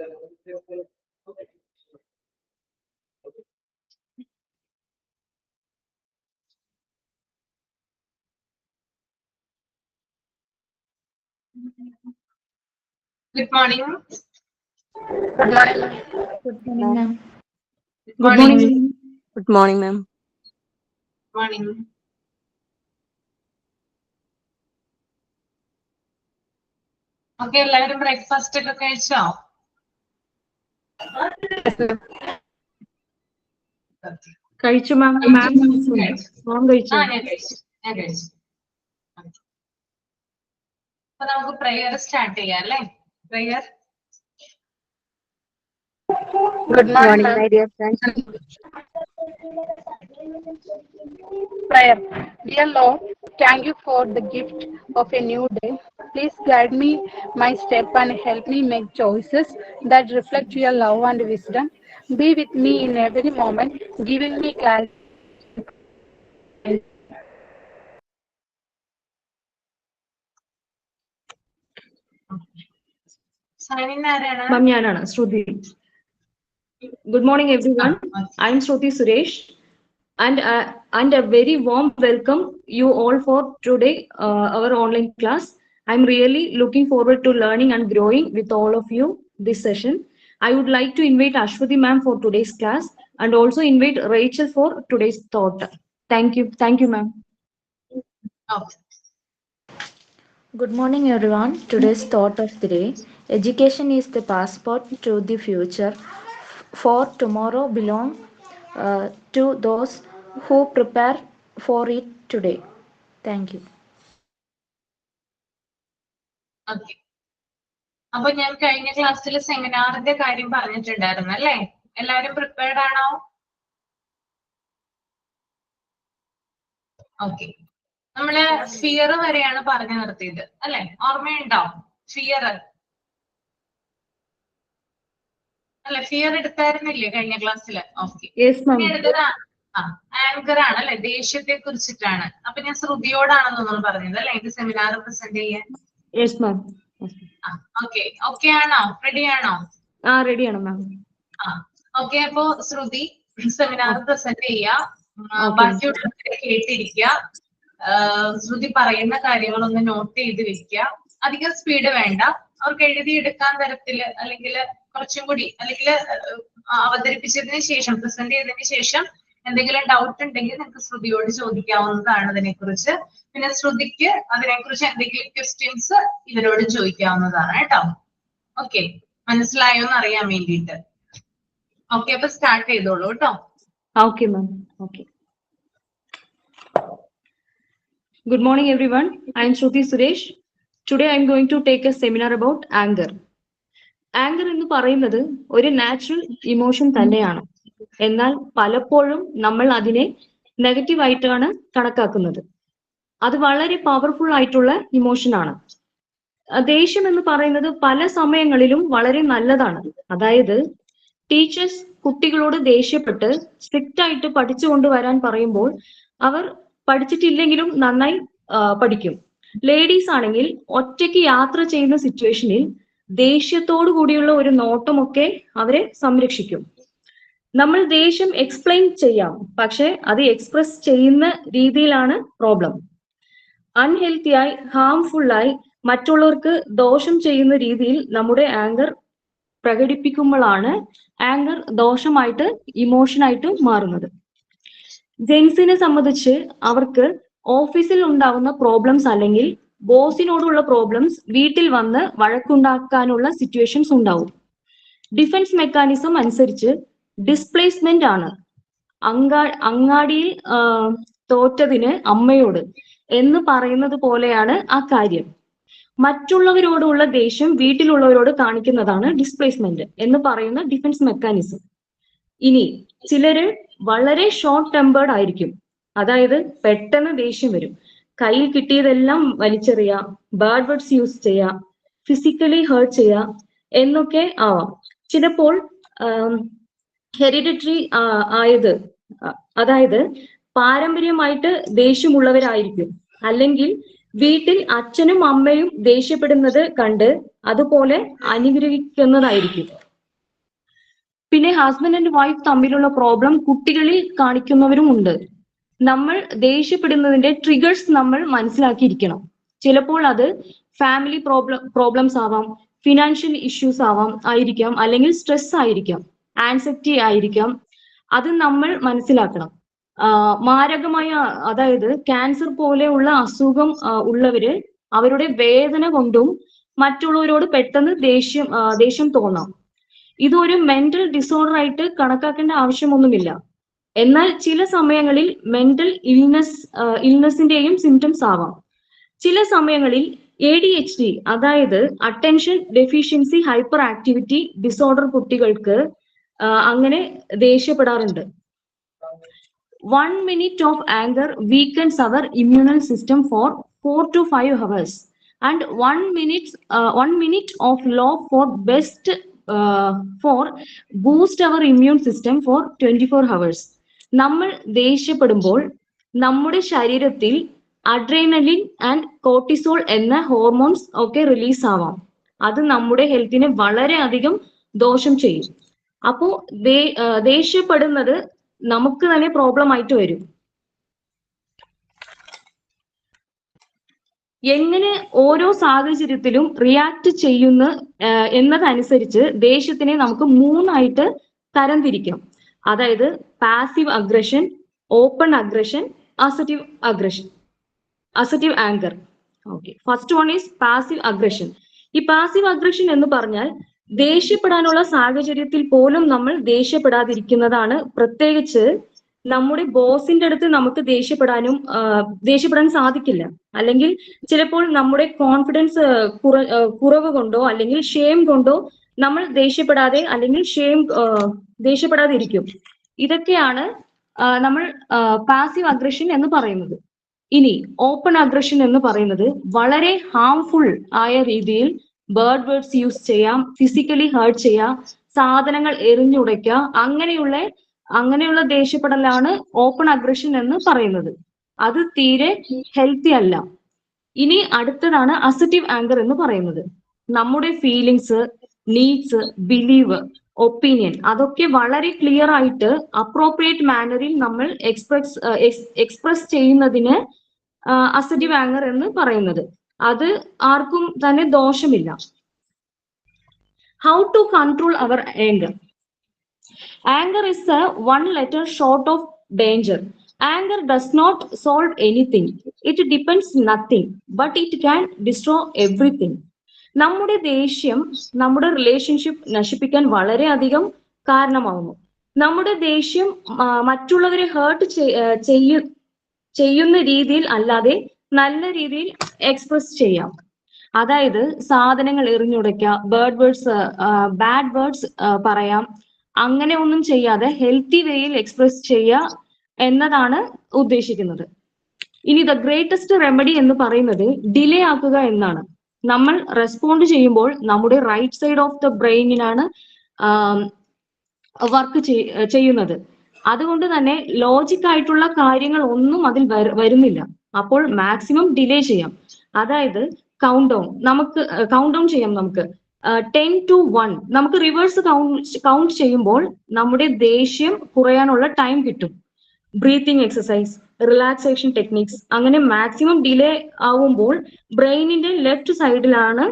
Good morning. Good morning. Good morning, ma'am. Good morning. Good morning, ma'am. Morning. Okay, എല്ലാവരും breakfast ഒക്കെ കഴിച്ചോ? കഴിച്ചു മാം. മാം കഴിച്ചു. ഞാൻ കഴിച്ചു. അപ്പൊ നമുക്ക് പ്രെയർ സ്റ്റാർട്ട് ചെയ്യാം അല്ലേ? Prayer. Good morning, my dear friends. Prayer. Dear Lord, thank you for the gift of a new day. Please guide me my step and help me make choices that reflect your love and wisdom. Be with me in every moment, giving me clarity. സൈനിൻ ആരാണ്? മാം ഞാനാണ് ശ്രുതി. Good morning, everyone. I am Shruti Suresh, and a very warm welcome you all for today our online class. I am really looking forward to learning and growing with all of you this session. I would like to invite Ashwati ma'am for today's class and also invite Rachel for today's thought. Thank you, ma'am. Okay. Good morning, everyone. Today's thought of the day: education is the passport to the future. For tomorrow belongs to those who prepare for it today. Thank you. Okay. അപ്പൊ ഞാൻ കഴിഞ്ഞ ക്ലാസ്സിൽ സെമിനാറിന്റെ കാര്യം പറഞ്ഞിട്ടുണ്ടായിരുന്നു അല്ലേ? എല്ലാവരും prepared ആണോ? Okay. നമ്മള് ഫിയർ വരെയാണ് പറഞ്ഞു നിർത്തിയത് അല്ലെ? ഓർമ്മയുണ്ടോ? ഫിയർ അല്ലെ? ഫിയർ എടുത്തായിരുന്നില്ലേ കഴിഞ്ഞ ക്ലാസ്സില്? ഓക്കെ. ആങ്കർ ആണ് അല്ലെ? ദേഷ്യത്തെ കുറിച്ചിട്ടാണ്. അപ്പൊ ഞാൻ ശ്രുതിയോടാണെന്നൊന്നും പറഞ്ഞത് അല്ലെ ഇത് സെമിനാർ പ്രസന്റ് ചെയ്യാൻ? ഓക്കെ ആണോ? റെഡി ആണോ? റെഡിയാണ് മാം. ഓക്കെ. അപ്പൊ ശ്രുതി സെമിനാർ പ്രസന്റ് ചെയ്യാ. ബാക്കിയുള്ളവരെ കേട്ടിരിക്കുക. ശ്രുതി പറയുന്ന കാര്യങ്ങളൊന്ന് നോട്ട് ചെയ്ത് വെക്കുക. അധികം സ്പീഡ് വേണ്ട. അവർക്ക് എഴുതിയെടുക്കാൻ തരത്തില് അല്ലെങ്കിൽ കുറച്ചും കൂടി അല്ലെങ്കിൽ അവതരിപ്പിച്ചതിന് ശേഷം പ്രസന്റ് ചെയ്തതിന് ശേഷം എന്തെങ്കിലും ഡൗട്ട് ഉണ്ടെങ്കിൽ നിങ്ങൾക്ക് ശ്രുതിയോട് ചോദിക്കാവുന്നതാണ് അതിനെക്കുറിച്ച്. പിന്നെ ശ്രുതിക്ക് അതിനെക്കുറിച്ച് എന്തെങ്കിലും ക്വസ്റ്റ്യൻസ് ഇവരോട് ചോദിക്കാവുന്നതാണ് കേട്ടോ. ഓക്കെ, മനസ്സിലായോ എന്ന് അറിയാൻ വേണ്ടിയിട്ട്. ഓക്കെ, അപ്പൊ സ്റ്റാർട്ട് ചെയ്തോളൂ കേട്ടോ. Okay, ma'am. Okay. Good morning, everyone. I am Shruti Suresh. Today I am going to take a seminar about anger. Anger എന്ന് പറയുന്നത് ഒരു നാച്ചുറൽ ഇമോഷൻ തന്നെയാണ്. എന്നാൽ പലപ്പോഴും നമ്മൾ അതിനെ നെഗറ്റീവ് ആയിട്ടാണ് കണക്കാക്കുന്നത്. അത് വളരെ പവർഫുൾ ആയിട്ടുള്ള ഇമോഷൻ ആണ്. ദേഷ്യം എന്ന് പറയുന്നത് പല സമയങ്ങളിലും വളരെ നല്ലതാണ്. അതായത് ടീച്ചേഴ്സ് കുട്ടികളോട് ദേഷ്യപ്പെട്ട് സ്ട്രിക്റ്റ് ആയിട്ട് പഠിച്ചു കൊണ്ടുവരാൻ പറയുമ്പോൾ അവർ പഠിച്ചിട്ടില്ലെങ്കിലും നന്നായി പഠിക്കും. ലേഡീസ് ആണെങ്കിൽ ഒറ്റയ്ക്ക് യാത്ര ചെയ്യുന്ന സിറ്റുവേഷനിൽ ദേഷ്യത്തോടു കൂടിയുള്ള ഒരു നോട്ടമൊക്കെ അവരെ സംരക്ഷിക്കും. നമ്മൾ ദേഷ്യം എക്സ്പ്ലെയിൻ ചെയ്യാം, പക്ഷെ അത് എക്സ്പ്രസ് ചെയ്യുന്ന രീതിയിലാണ് പ്രോബ്ലം. അൺഹെൽത്തിയായി ഹാംഫുള്ളായി മറ്റുള്ളവർക്ക് ദോഷം ചെയ്യുന്ന രീതിയിൽ നമ്മുടെ ആങ്കർ പ്രകടിപ്പിക്കുമ്പോഴാണ് ആങ്കർ ദോഷമായിട്ട് ഇമോഷനായിട്ട് മാറുന്നത്. ജെൻസിനെ സംബന്ധിച്ച് അവർക്ക് ഓഫീസിൽ ഉണ്ടാവുന്ന പ്രോബ്ലംസ് അല്ലെങ്കിൽ ബോസിനോടുള്ള പ്രോബ്ലംസ് വീട്ടിൽ വന്ന് വഴക്കുണ്ടാക്കാനുള്ള സിറ്റുവേഷൻസ് ഉണ്ടാവും. ഡിഫൻസ് മെക്കാനിസം അനുസരിച്ച് ഡിസ്പ്ലേസ്മെന്റ് ആണ്. അങ്ങാടിയിൽ തോറ്റതിന് അമ്മയോട് എന്ന് പറയുന്നത് പോലെയാണ് ആ കാര്യം. മറ്റുള്ളവരോടുള്ള ദേഷ്യം വീട്ടിലുള്ളവരോട് കാണിക്കുന്നതാണ് ഡിസ്പ്ലേസ്മെന്റ് എന്ന് പറയുന്ന ഡിഫൻസ് മെക്കാനിസം. ഇനി ചിലര് വളരെ ഷോർട്ട് ടെമ്പേർഡ് ആയിരിക്കും. അതായത് പെട്ടെന്ന് ദേഷ്യം വരും, കയ്യിൽ കിട്ടിയതെല്ലാം വലിച്ചെറിയാം, ബാഡ് വേർഡ്സ് യൂസ് ചെയ്യാം, ഫിസിക്കലി ഹേർട്ട് ചെയ്യാം എന്നൊക്കെ ആവാം. ചിലപ്പോൾ ഹെറിഡിറ്ററി ആയത്, അതായത് പാരമ്പര്യമായിട്ട് ദേഷ്യമുള്ളവരായിരിക്കും. അല്ലെങ്കിൽ വീട്ടിൽ അച്ഛനും അമ്മയും ദേഷ്യപ്പെടുന്നത് കണ്ട് അതുപോലെ അനുഗ്രഹിക്കുന്നതായിരിക്കും. പിന്നെ ഹസ്ബൻഡ് ആൻഡ് വൈഫ് തമ്മിലുള്ള പ്രോബ്ലം കുട്ടികളിൽ കാണിക്കുന്നവരും ഉണ്ട്. നമ്മൾ ദേഷ്യപ്പെടുന്നതിന്റെ ട്രിഗേഴ്സ് നമ്മൾ മനസ്സിലാക്കിയിരിക്കണം. ചിലപ്പോൾ അത് ഫാമിലി പ്രോബ്ലംസ് ആവാം, ഫിനാൻഷ്യൽ ഇഷ്യൂസ് ആയിരിക്കാം, അല്ലെങ്കിൽ സ്ട്രെസ് ആയിരിക്കാം, ആൻസൈറ്റി ആയിരിക്കാം. അത് നമ്മൾ മനസ്സിലാക്കണം. മാരകമായ, അതായത് ക്യാൻസർ പോലെയുള്ള അസുഖം ഉള്ളവര് അവരുടെ വേദന കൊണ്ടും മറ്റുള്ളവരോട് പെട്ടെന്ന് ദേഷ്യം തോന്നാം. ഇതൊരു മെന്റൽ ഡിസോർഡർ ആയിട്ട് കണക്കാക്കേണ്ട ആവശ്യമൊന്നുമില്ല. എന്നാൽ ചില സമയങ്ങളിൽ മെന്റൽ ഇൽനെസിന്റെയും സിംറ്റംസ് ആവാം. ചില സമയങ്ങളിൽ ADHD, അതായത് attention deficiency hyper activity disorder കുട്ടികൾക്ക് അങ്ങനെ ദേഷ്യപ്പെടാറുണ്ട്. 1 minute of anger weakens our immune system for 4 to 5 hours, and 1 minute of love for boost our immune system for 24 hours. നമ്മൾ ദേഷ്യപ്പെടുമ്പോൾ നമ്മുടെ ശരീരത്തിൽ അഡ്രീനലിൻ ആൻഡ് കോർട്ടിസോൾ എന്ന ഹോർമോൺസ് ഒക്കെ റിലീസ് ആവാം. അത് നമ്മുടെ ഹെൽത്തിനെ വളരെയധികം ദോഷം ചെയ്യും. അപ്പോ ദേഷ്യപ്പെടുന്നത് നമുക്ക് തന്നെ പ്രോബ്ലം ആയിട്ട് വരും. എങ്ങനെ ഓരോ സാഹചര്യത്തിലും റിയാക്ട് ചെയ്യുന്ന എന്നതനുസരിച്ച് ദേഷ്യത്തിനെ നമുക്ക് 3 ആയിട്ട് തരംതിരിക്കാം. അതായത് passive aggression, open aggression, assertive anchor. Okay, first one is passive aggression. ഈ പാസീവ് അഗ്രഷൻ എന്ന് പറഞ്ഞാൽ ദേഷ്യപ്പെടാനുള്ള സാഹചര്യത്തിൽ പോലും നമ്മൾ ദേഷ്യപ്പെടാതിരിക്കുന്നതാണ്. പ്രത്യേകിച്ച് നമ്മുടെ ബോസിന്റെ അടുത്ത് നമുക്ക് ദേഷ്യപ്പെടാൻ സാധിക്കില്ല. അല്ലെങ്കിൽ ചിലപ്പോൾ നമ്മുടെ കോൺഫിഡൻസ് കുറവ് കൊണ്ടോ അല്ലെങ്കിൽ ഷെയിം കൊണ്ടോ നമ്മൾ ദേഷ്യപ്പെടാതിരിക്കും. ഇതൊക്കെയാണ് നമ്മൾ പാസീവ് അഗ്രഷൻ എന്ന് പറയുന്നത്. ഇനി ഓപ്പൺ അഗ്രഷൻ എന്ന് പറയുന്നത് വളരെ ഹാംഫുൾ ആയ രീതിയിൽ ബേർഡ് വേർഡ്സ് യൂസ് ചെയ്യാം, ഫിസിക്കലി ഹേർട്ട് ചെയ്യാം, സാധനങ്ങൾ എറിഞ്ഞുടയ്ക്കുക, അങ്ങനെയുള്ള ദേഷ്യപ്പെടലാണ് ഓപ്പൺ അഗ്രഷൻ എന്ന് പറയുന്നത്. അത് തീരെ ഹെൽത്തി അല്ല. ഇനി അടുത്തതാണ് അസർട്ടീവ് ആങ്കർ എന്ന് പറയുന്നത്. നമ്മുടെ ഫീലിങ്സ്, നീഡ്സ്, ബിലീവ്, ഒപ്പീനിയൻ അതൊക്കെ വളരെ ക്ലിയർ ആയിട്ട് അപ്രോപ്രിയേറ്റ് മാനറിൽ നമ്മൾ എക്സ്പ്രസ് ചെയ്യുന്നതിന് അസർട്ടീവ് ആങ്കർ എന്ന് പറയുന്നത്. അത് ആർക്കും തന്നെ ദോഷമില്ല. How to control your anger? Anger is a one letter short of danger. Anger does not solve anything. It depends nothing, but it can destroy everything. നമ്മുടെ ദേഷ്യം നമ്മുടെ റിലേഷൻഷിപ്പ് നശിപ്പിക്കാൻ വളരെയധികം കാരണമാകുന്നു. നമ്മുടെ ദേഷ്യം മറ്റുള്ളവരെ ഹേർട്ട് ചെയ്യുന്ന രീതിയിൽ അല്ലാതെ നല്ല രീതിയിൽ എക്സ്പ്രസ് ചെയ്യാം. അതായത് സാധനങ്ങൾ എറിഞ്ഞുടയ്ക്കുക, ബാഡ് വേർഡ്സ് പറയാം. അങ്ങനെ ഒന്നും ചെയ്യാതെ ഹെൽത്തി വേയിൽ എക്സ്പ്രസ് ചെയ്യുക എന്നതാണ് ഉദ്ദേശിക്കുന്നത്. ഇനി ദ ഗ്രേറ്റസ്റ്റ് റെമഡി എന്ന് പറയുന്നത് ഡിലേ ആക്കുക എന്നാണ്. നമ്മൾ റെസ്പോണ്ട് ചെയ്യുമ്പോൾ നമ്മുടെ റൈറ്റ് സൈഡ് ഓഫ് ദ ബ്രെയിനിനാണ് വർക്ക് ചെയ്യുന്നത്. അതുകൊണ്ട് തന്നെ ലോജിക് ആയിട്ടുള്ള കാര്യങ്ങൾ ഒന്നും അതിൽ വരുന്നില്ല. അപ്പോൾ മാക്സിമം ഡിലേ ചെയ്യാം. അതായത് കൗണ്ട് ഡൗൺ ചെയ്യാം. നമുക്ക് 10 to 1 നമുക്ക് റിവേഴ്സ് കൗണ്ട് ചെയ്യുമ്പോൾ നമ്മുടെ ദേഷ്യം കുറയാനുള്ള ടൈം കിട്ടും. ബ്രീത്തിങ് എക്സസൈസ്, റിലാക്സേഷൻ ടെക്നിക്സ്, അങ്ങനെ മാക്സിമം ഡിലേ ആവുമ്പോൾ ബ്രെയിനിന്റെ ലെഫ്റ്റ് സൈഡിലാണ്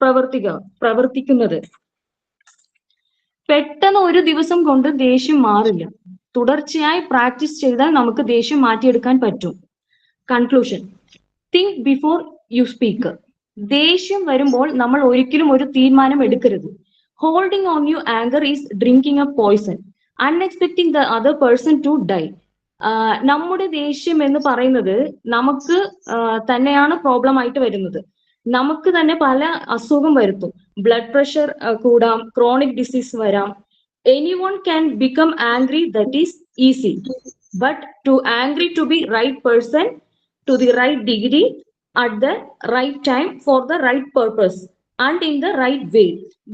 പ്രവർത്തിക്കുന്നത്. പെട്ടെന്ന് ഒരു ദിവസം കൊണ്ട് ദേഷ്യം മാറില്ല. തുടർച്ചയായി പ്രാക്ടീസ് ചെയ്താൽ നമുക്ക് ദേഷ്യം മാറ്റിയെടുക്കാൻ പറ്റും. Conclusion: think before you speak. ദേഷ്യം വരുമ്പോൾ നമ്മൾ ഒരിക്കലും ഒരു തീരുമാനം എടുക്കരുത്. Holding on you anger is drinking a poison, unexpecting the other person to die. നമ്മുടെ ദേഷ്യം എന്ന് പറയുന്നത് നമുക്ക് തന്നെയാണ് പ്രോബ്ലം ആയിട്ട് വരുന്നത്. നമുക്ക് തന്നെ പല അസുഖം വരുത്തും. ബ്ലഡ് പ്രഷർ കൂടാം, ക്രോണിക് ഡിസീസ് വരാം. Anyone can become angry, that is easy. But to angry to be right person to the right degree at the right time for the right purpose and in the right way,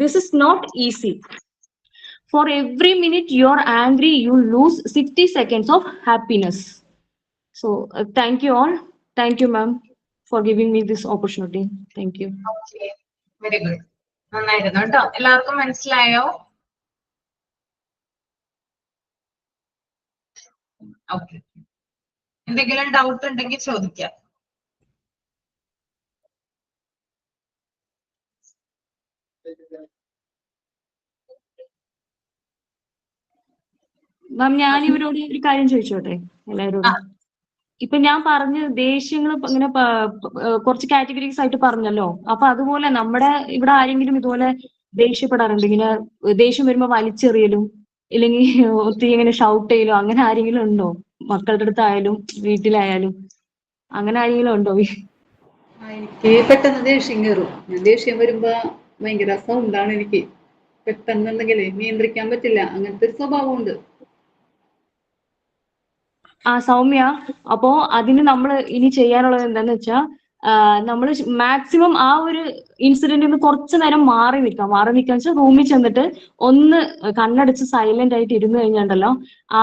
this is not easy. For every minute you are angry, you lose 60 seconds of happiness. So thank you all. Thank you ma'am for giving me this opportunity. Thank you. Okay, very good. നന്നായിരുന്നു കേട്ടോ. എല്ലാവർക്കും മനസ്സിലായോ? Okay, എന്തെങ്കിലും doubt ഉണ്ടെങ്കിൽ ചോദിക്കാം. മാം, ഞാൻ ഇവരോട് ഒരു കാര്യം ചോദിച്ചോട്ടെ എല്ലാവരോടും. ഇപ്പൊ ഞാൻ പറഞ്ഞ ദേഷ്യങ്ങൾ ഇങ്ങനെ കുറച്ച് കാറ്റഗറീസ് ആയിട്ട് പറഞ്ഞല്ലോ. അപ്പൊ അതുപോലെ നമ്മുടെ ഇവിടെ ആരെങ്കിലും ഇതുപോലെ ദേഷ്യപ്പെടാറുണ്ട്? ഇങ്ങനെ ദേഷ്യം വരുമ്പോ വലിച്ചെറിയലും ഇല്ലെങ്കിൽ ഒത്തിരി ഇങ്ങനെ ഷൗട്ട് ചെയ്യലോ അങ്ങനെ ആരെങ്കിലും ഉണ്ടോ? മക്കളുടെ അടുത്തായാലും വീട്ടിലായാലും അങ്ങനെ ആരെങ്കിലും ഉണ്ടോ? എനിക്ക് പെട്ടെന്ന് ദേഷ്യം കയറും. ദേഷ്യം വരുമ്പോ ഭയങ്കര സൗണ്ടാണ് എനിക്ക്. പെട്ടെന്ന് എന്തെങ്കിലും നിയന്ത്രിക്കാൻ പറ്റില്ല, അങ്ങനത്തെ ഒരു സ്വഭാവമുണ്ട്. സൗമ്യ, അപ്പോ അതിന് നമ്മൾ ഇനി ചെയ്യാനുള്ളത് എന്താന്ന് വെച്ചാൽ നമ്മൾ മാക്സിമം ആ ഒരു ഇൻസിഡന്റിൽ നിന്ന് കുറച്ചു നേരം മാറി നിൽക്കാൻ വെച്ചാൽ റൂമിൽ ചെന്നിട്ട് ഒന്ന് കണ്ണടച്ച് സൈലന്റ് ആയിട്ട് ഇരുന്ന് കഴിഞ്ഞാണ്ടല്ലോ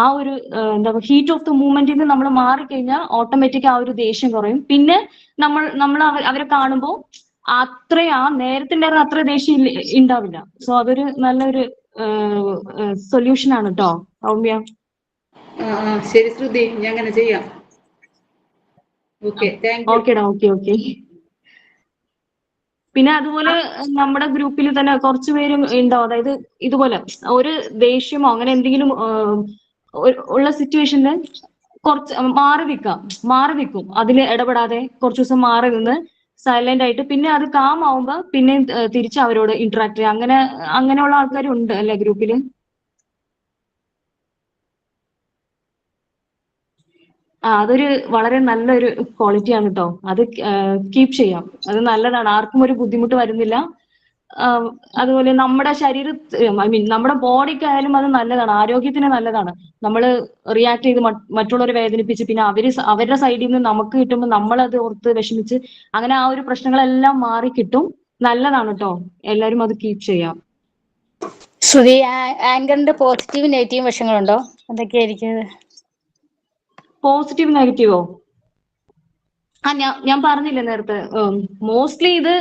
ആ ഒരു എന്താ ഹീറ്റ് ഓഫ് ദ മൂവ്മെന്റിൽ നിന്ന് നമ്മൾ മാറിക്കഴിഞ്ഞാൽ ഓട്ടോമാറ്റിക് ആ ഒരു ദേഷ്യം കുറയും. പിന്നെ നമ്മൾ അവരെ കാണുമ്പോൾ ആ നേരത്തെ ഉണ്ടായിരുന്ന അത്ര ദേഷ്യം ഉണ്ടാവില്ല. സോ അതൊരു നല്ലൊരു സൊല്യൂഷൻ ആണ് കേട്ടോ സൗമ്യ. ശരി ശ്രുതി, ഞാൻ അങ്ങനെ ചെയ്യാം. Okay, thank you. ഓക്കേടാ, ഓക്കെ. പിന്നെ അതുപോലെ നമ്മുടെ ഗ്രൂപ്പിൽ തന്നെ കുറച്ച് പേര് ഉണ്ടാവും, അതായത് ഇതുപോലെ ഒരു ദേഷ്യമോ അങ്ങനെ എന്തെങ്കിലും ഉള്ള സിറ്റുവേഷനിൽ കുറച്ച് മാറി നിൽക്കും അതിൽ ഇടപെടാതെ കുറച്ച് ദിവസം മാറി നിന്ന് സൈലന്റ് ആയിട്ട് പിന്നെ അത് കാം ആവുമ്പോ പിന്നെ തിരിച്ച് അവരോട് ഇന്ററാക്ട് ചെയ്യാം. അങ്ങനെയുള്ള ആൾക്കാരും ഉണ്ട് അല്ലെ ഗ്രൂപ്പില്? അതൊരു വളരെ നല്ലൊരു ക്വാളിറ്റിയാണ് കേട്ടോ. അത് കീപ്പ് ചെയ്യാം, അത് നല്ലതാണ്. ആർക്കും ഒരു ബുദ്ധിമുട്ട് വരുന്നില്ല. അതുപോലെ നമ്മുടെ നമ്മുടെ ബോഡിക്കായാലും അത് നല്ലതാണ്, ആരോഗ്യത്തിന് നല്ലതാണ്. നമ്മൾ റിയാക്ട് ചെയ്ത് മറ്റുള്ളവരെ വേദനിപ്പിച്ച് പിന്നെ അവരുടെ സൈഡിൽ നിന്ന് നമുക്ക് കിട്ടുമ്പോൾ നമ്മളത് ഓർത്ത് വിഷമിച്ച് അങ്ങനെ ആ ഒരു പ്രശ്നങ്ങളെല്ലാം മാറി കിട്ടും. നല്ലതാണ് കേട്ടോ, എല്ലാവരും അത് കീപ്പ് ചെയ്യാം. ശ്രുതി, ആങ്കറിന്റെ പോസിറ്റീവ് നെഗറ്റീവ് വശങ്ങളുണ്ടോ? എന്തൊക്കെയായിരിക്കും? പോസിറ്റീവ് നെഗറ്റീവോ? ഞാൻ പറഞ്ഞില്ലേ നേരത്തെ, മോസ്റ്റ്ലി ഇത്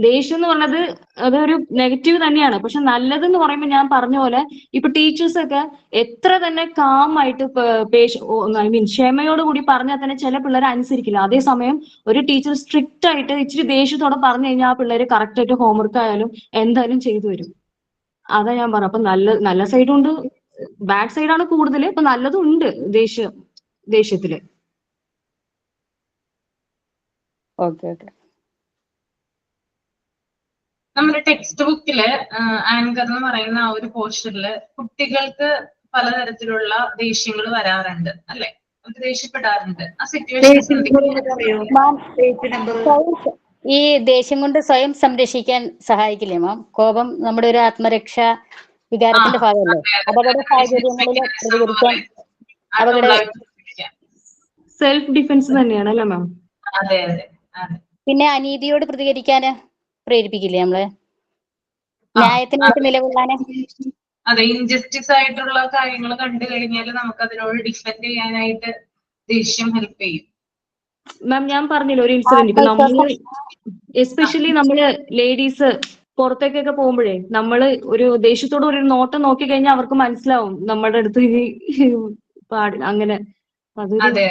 ദേഷ്യം എന്ന് പറഞ്ഞത് അതൊരു നെഗറ്റീവ് തന്നെയാണ്. പക്ഷെ നല്ലതെന്ന് പറയുമ്പോൾ ഞാൻ പറഞ്ഞ പോലെ ഇപ്പൊ ടീച്ചേഴ്സ് ഒക്കെ എത്ര തന്നെ കാം ആയിട്ട് ക്ഷമയോട് കൂടി പറഞ്ഞാൽ തന്നെ ചില പിള്ളേർ അനുസരിക്കില്ല. അതേസമയം ഒരു ടീച്ചർ സ്ട്രിക്റ്റ് ആയിട്ട് ഇച്ചിരി ദേഷ്യത്തോടെ പറഞ്ഞു കഴിഞ്ഞാൽ ആ പിള്ളേര് കറക്റ്റ് ആയിട്ട് ഹോംവർക്ക് ആയാലും എന്തായാലും ചെയ്തു വരും. അതാ ഞാൻ പറഞ്ഞു. അപ്പൊ നല്ല സൈഡും ഉണ്ട്, ബാഡ് സൈഡാണ് കൂടുതൽ. ഇപ്പൊ നല്ലതും ഉണ്ട് ദേഷ്യത്തില്. നമ്മുടെ ടെക്സ്റ്റ് ബുക്കില് ആങ്കർ എന്ന് പറയുന്ന ആ ഒരു പോർഷനില് കുട്ടികൾക്ക് പലതരത്തിലുള്ള ദേഷ്യങ്ങൾ വരാറുണ്ട് അല്ലെ? അവർക്ക് ദേഷ്യപ്പെടാറുണ്ട്. ആ സിറ്റുവേഷൻസ് ഈ ദേഷ്യം കൊണ്ട് സ്വയം സംരക്ഷിക്കാൻ സഹായിക്കില്ലേ മാം? കോപം നമ്മുടെ ഒരു ആത്മരക്ഷ വികാരത്തിന്റെ ഭാഗമല്ലേ? അപകട സാഹചര്യങ്ങളിൽ പ്രതികരിക്കാൻ സെൽഫ് ഡിഫെൻസ് തന്നെയാണ് അല്ലേ മാം? അതെ. പിന്നെ അനീതിയോട് പ്രതികരിക്കാന് പ്രേരിപ്പിക്കില്ലേ നമ്മളെ? ന്യായത്തിനായിട്ട് നിലകൊള്ളാന്? അതെ, ഇൻജസ്റ്റിസ് ആയിട്ടുള്ള കാര്യങ്ങൾ കണ്ടു കഴിഞ്ഞാൽ നമുക്ക് അതിനോട് ഡിഫെൻഡ് ചെയ്യാനായിട്ട് ദേഷ്യം ഹെൽപ്പ് ചെയ്യും. മാം, ഞാൻ പറഞ്ഞില്ല ഒരു ഇൻസിഡന്റ്. ഇപ്പൊ നമ്മള് എസ്പെഷ്യലി നമ്മള് ലേഡീസ് പുറത്തേക്കൊക്കെ പോകുമ്പോഴേ നമ്മള് ഒരു ദേഷ്യത്തോട് ഒരു നോട്ടം നോക്കി കഴിഞ്ഞാൽ അവർക്ക് മനസ്സിലാവും നമ്മുടെ അടുത്ത് ഇനി പാടില്ല അങ്ങനെ. അതെ,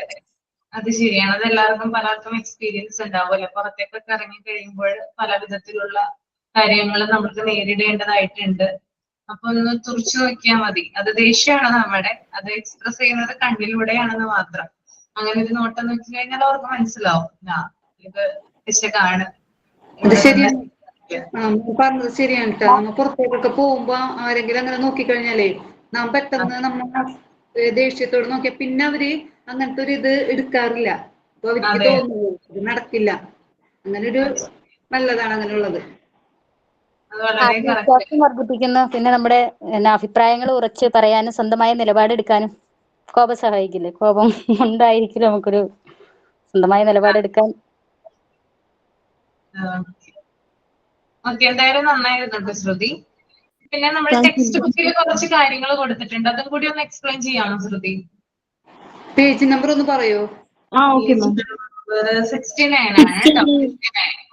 അത് ശരിയാണ്. അത് എല്ലാവർക്കും പലർക്കും എക്സ്പീരിയൻസ് ഉണ്ടാവുമല്ലോ. പുറത്തേക്കൊക്കെ ഇറങ്ങി കഴിയുമ്പോൾ പല വിധത്തിലുള്ള കാര്യങ്ങൾ നമുക്ക് നേരിടേണ്ടതായിട്ടുണ്ട്. അപ്പൊ ഒന്ന് തുറച്ചു നോക്കിയാൽ മതി. അത് ദേഷ്യമാണ് നമ്മുടെ, അത് എക്സ്പ്രസ് ചെയ്യുന്നത് കണ്ണിലൂടെയാണെന്ന് മാത്രം. അങ്ങനെ ഒരു നോട്ടം നോക്കി കഴിഞ്ഞാൽ അവർക്ക് മനസ്സിലാവും ഇത് പിശകാണ്. പറഞ്ഞത് ശരിയാണ് കേട്ടോ. നമ്മ പുറത്തേക്കൊക്കെ പോകുമ്പോ ആരെങ്കിലും അങ്ങനെ നോക്കിക്കഴിഞ്ഞാലേ നാം പെട്ടെന്ന് നമ്മ ദേഷ്യത്തോട് നോക്കിയാ പിന്നെ അവര് അങ്ങനത്തെ ഒരു ഇത് എടുക്കാറില്ല. അപ്പൊ അവർക്ക് തോന്നുന്നു ഇത് നടക്കില്ല. അങ്ങനെ ഒരു നല്ലതാണ് അങ്ങനെയുള്ളത്. ആത്മവിശ്വാസം വർദ്ധിപ്പിക്കുന്നു. പിന്നെ നമ്മുടെ അഭിപ്രായങ്ങൾ ഉറച്ച് പറയാനും സ്വന്തമായ നിലപാടെടുക്കാനും കോപം സഹായിക്കില്ലേ? കോപം ഉണ്ടായിരിക്കും നമുക്കൊരു സ്വന്തമായ നിലപാടെടുക്കാൻ. എന്തായാലും നന്നായിരുന്നു ശ്രുതി. പിന്നെ നമ്മുടെ ടെക്സ്റ്റ് ബുക്കിൽ കുറച്ച് കാര്യങ്ങൾ കൊടുത്തിട്ടുണ്ട്, അതും കൂടി ഒന്ന് എക്സ്പ്ലെയിൻ ചെയ്യാമോ ശ്രുതി? പേജ് നമ്പർ ഒന്ന് പറയോ? 69 ആണ് കേട്ടോ.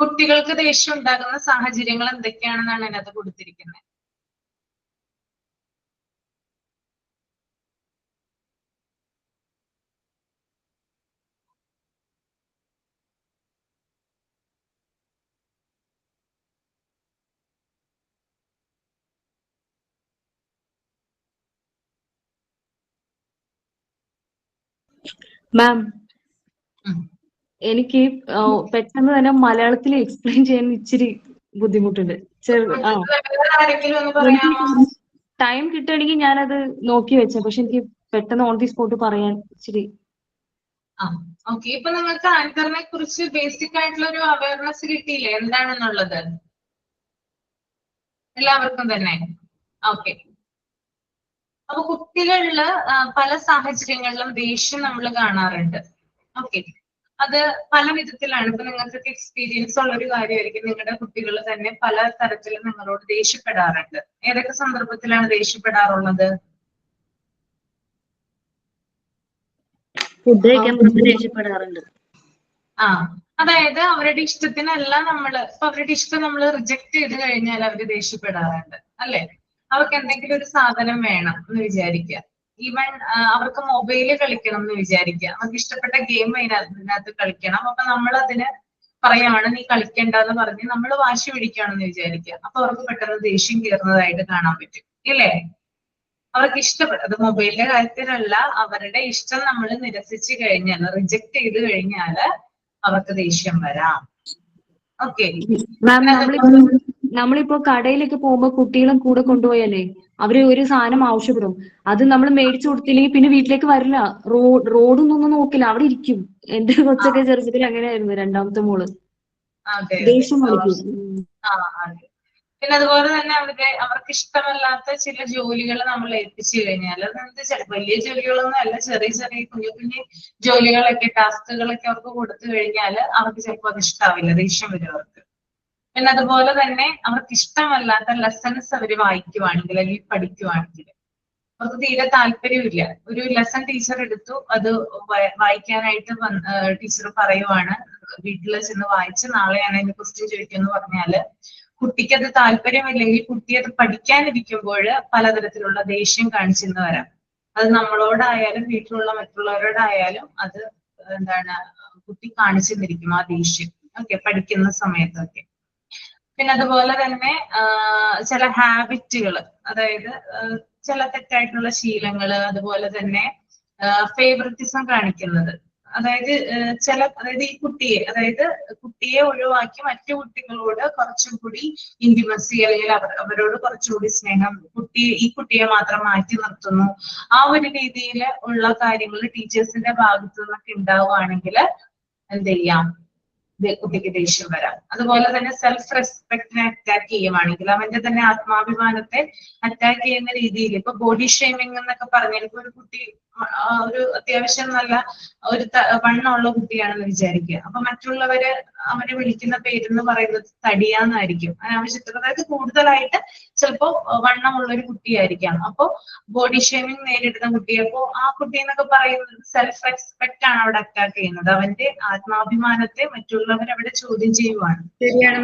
കുട്ടികൾക്ക് ദേഷ്യം ഉണ്ടാകുന്ന സാഹചര്യങ്ങൾ എന്തൊക്കെയാണെന്നാണ് അതിനകത്ത് കൊടുത്തിരിക്കുന്നത്. മാം, ഉം. എനിക്ക് പെട്ടെന്ന് തന്നെ മലയാളത്തിൽ എക്സ്പ്ലെയിൻ ചെയ്യാൻ ഇച്ചിരി ബുദ്ധിമുട്ടുണ്ട്. വേറെ ആരെങ്കിലും ഒന്ന് പറയാമോ? ടൈം കിട്ടുകയാണെങ്കിൽ ഞാനത് നോക്കി വെച്ച, പക്ഷെ എനിക്ക് പെട്ടെന്ന് ഓൺ ദി സ്പോട്ട് പറയാൻ ഇച്ചിരി. ഓക്കെ, ഇപ്പൊ നിങ്ങൾക്ക് ആങ്കറിനെ കുറിച്ച് ബേസിക് ആയിട്ടുള്ള ഒരു അവയർനെസ് കിട്ടിയില്ലേ എന്താണെന്നുള്ളത് എല്ലാവർക്കും തന്നെ? ഓക്കെ. അപ്പൊ കുട്ടികളില് പല സാഹചര്യങ്ങളിലും ദേഷ്യം നമ്മൾ കാണാറുണ്ട്. ഓക്കെ, അത് പല വിധത്തിലാണ്. ഇപ്പൊ നിങ്ങൾക്കൊക്കെ എക്സ്പീരിയൻസ് ഉള്ള ഒരു കാര്യമായിരിക്കും. നിങ്ങളുടെ കുട്ടികൾ തന്നെ പല തരത്തിലും നിങ്ങളോട് ദേഷ്യപ്പെടാറുണ്ട്. ഏതൊക്കെ സന്ദർഭത്തിലാണ് ദേഷ്യപ്പെടാറുള്ളത്? ഫുഡ് കഴിക്കാൻ പോകുമ്പോൾ ദേഷ്യപ്പെടാറുണ്ട്. അതായത് അവരുടെ ഇഷ്ടത്തിനല്ല നമ്മള്, ഇപ്പൊ അവരുടെ ഇഷ്ടം നമ്മൾ റിജക്ട് ചെയ്ത് കഴിഞ്ഞാൽ അവര് ദേഷ്യപ്പെടാറുണ്ട് അല്ലെ? അവർക്ക് എന്തെങ്കിലും ഒരു സാധനം വേണം എന്ന് വിചാരിക്കുക, ഈവൻ അവർക്ക് മൊബൈല് കളിക്കണം എന്ന് വിചാരിക്കുക, അവർക്ക് ഇഷ്ടപ്പെട്ട ഗെയിം അതിനകത്ത് കളിക്കണം. അപ്പൊ നമ്മൾ അതിന് പറയാണ് നീ കളിക്കണ്ടെന്ന് പറഞ്ഞ് നമ്മൾ വാശി പിടിക്കുകയാണെന്ന് വിചാരിക്കുക. അപ്പൊ അവർക്ക് പെട്ടെന്ന് ദേഷ്യം കയറുന്നതായിട്ട് കാണാൻ പറ്റും ഇല്ലേ? അവർക്ക് ഇഷ്ടപ്പെട്ടത് മൊബൈലിന്റെ കാര്യത്തിലല്ല, അവരുടെ ഇഷ്ടം നമ്മൾ നിരസിച്ചു കഴിഞ്ഞാൽ, റിജക്ട് ചെയ്ത് കഴിഞ്ഞാല് അവർക്ക് ദേഷ്യം വരാം. ഓക്കെ മാം, നമ്മളിപ്പോ കടയിലേക്ക് പോകുമ്പോ കുട്ടികളും കൂടെ കൊണ്ടുപോയാലേ അവര് ഒരു സാധനം ആവശ്യപ്പെടും, അത് നമ്മൾ മേടിച്ചു കൊടുത്തില്ലെങ്കിൽ പിന്നെ വീട്ടിലേക്ക് വരില്ല, റോഡൊന്നും നോക്കില്ല, അവിടെ ഇരിക്കും. എന്റെ കൊച്ചൊക്കെ ചെറുപ്പത്തിൽ അങ്ങനെയായിരുന്നു. രണ്ടാമത്തെ മോള് ദേഷ്യം കളിക്കും. പിന്നെ അതുപോലെ തന്നെ അവർക്ക് ഇഷ്ടമല്ലാത്ത ചില ജോലികൾ നമ്മൾ ഏൽപ്പിച്ചു കഴിഞ്ഞാൽ, അതെന്ത് വലിയ ജോലികളൊന്നും അല്ല, ചെറിയ ചെറിയ കുഞ്ഞു കുഞ്ഞു ജോലികളൊക്കെ, ടാസ്കുകളൊക്കെ അവർക്ക് കൊടുത്തു കഴിഞ്ഞാൽ അവർക്ക് ചിലപ്പോൾ അത് ഇഷ്ടാവില്ല, ദേഷ്യം വരും അവർക്ക്. പിന്നെ അതുപോലെ തന്നെ അവർക്ക് ഇഷ്ടമല്ലാത്ത ലെസൺസ് അവര് വായിക്കുവാണെങ്കിൽ അല്ലെങ്കിൽ പഠിക്കുവാണെങ്കിൽ അവർക്ക് തീരെ താല്പര്യമില്ല. ഒരു ലെസൺ ടീച്ചർ എടുത്തു, അത് വായിക്കാനായിട്ട് ടീച്ചർ പറയുവാണ്, വീട്ടിൽ ചെന്ന് വായിച്ച് നാളെയാണ് അതിന് ക്വസ്റ്റ്യൻ ചോദിക്കുമെന്ന് പറഞ്ഞാല് കുട്ടിക്ക് അത് താല്പര്യമില്ലെങ്കിൽ കുട്ടി അത് പഠിക്കാനിരിക്കുമ്പോൾ പലതരത്തിലുള്ള ദേഷ്യം കാണിച്ചെന്ന് വരാം. അത് നമ്മളോടായാലും വീട്ടിലുള്ള മറ്റുള്ളവരോടായാലും അത് എന്താണ് കുട്ടി കാണിച്ചെന്നിരിക്കും ആ ദേഷ്യം. ഓക്കെ, പഠിക്കുന്ന സമയത്തൊക്കെ. പിന്നെ അതുപോലെ തന്നെ ചില ഹാബിറ്റുകൾ, അതായത് ചില തെറ്റായിട്ടുള്ള ശീലങ്ങള്, അതുപോലെ തന്നെ ഫേവറിറ്റിസം കാണിക്കുന്നത്. അതായത് ഈ കുട്ടിയെ ഒഴിവാക്കി മറ്റു കുട്ടികളോട് കുറച്ചും കൂടി ഇന്റിമസി, അല്ലെങ്കിൽ അവരോട് കുറച്ചുകൂടി സ്നേഹം, ഈ കുട്ടിയെ മാത്രം മാറ്റി നിർത്തുന്നു, ആ ഒരു രീതിയിൽ ഉള്ള കാര്യങ്ങൾ ടീച്ചേഴ്സിന്റെ ഭാഗത്തു നിന്നൊക്കെ ഉണ്ടാവുകയാണെങ്കിൽ എന്ത് ചെയ്യാം, കുട്ടിക്ക് ദേഷ്യം വരാം. അതുപോലെ തന്നെ സെൽഫ് റെസ്പെക്ടിനെ അറ്റാക്ക് ചെയ്യുവാണെങ്കിൽ, അവന്റെ തന്നെ ആത്മാഭിമാനത്തെ അറ്റാക്ക് ചെയ്യുന്ന രീതിയിൽ, ഇപ്പൊ ബോഡി ഷേമിംഗ് എന്നൊക്കെ പറഞ്ഞാൽ, ഇപ്പൊ ഒരു കുട്ടി ഒരു അത്യാവശ്യം നല്ല ഒരു വണ്ണമുള്ള കുട്ടിയാണെന്ന് വിചാരിക്കുക, അപ്പൊ മറ്റുള്ളവര് അവനെ വിളിക്കുന്ന പേരെന്ന് പറയുന്നത് തടിയാന്നായിരിക്കും. അനാവശ്യത്തിൽ, അതായത് കൂടുതലായിട്ട് ചിലപ്പോ വണ്ണമുള്ള ഒരു കുട്ടിയായിരിക്കാം. അപ്പൊ ബോഡി ഷേമിംഗ് നേരിടുന്ന കുട്ടി, അപ്പോ ആ കുട്ടി എന്നൊക്കെ പറയുന്നത് സെൽഫ് റെസ്പെക്ട് ആണ് അവിടെ അറ്റാക്ക് ചെയ്യുന്നത്. അവന്റെ ആത്മാഭിമാനത്തെ മറ്റുള്ളവർ അവിടെ ചോദ്യം ചെയ്യുവാണ്. ശരിയാണ്.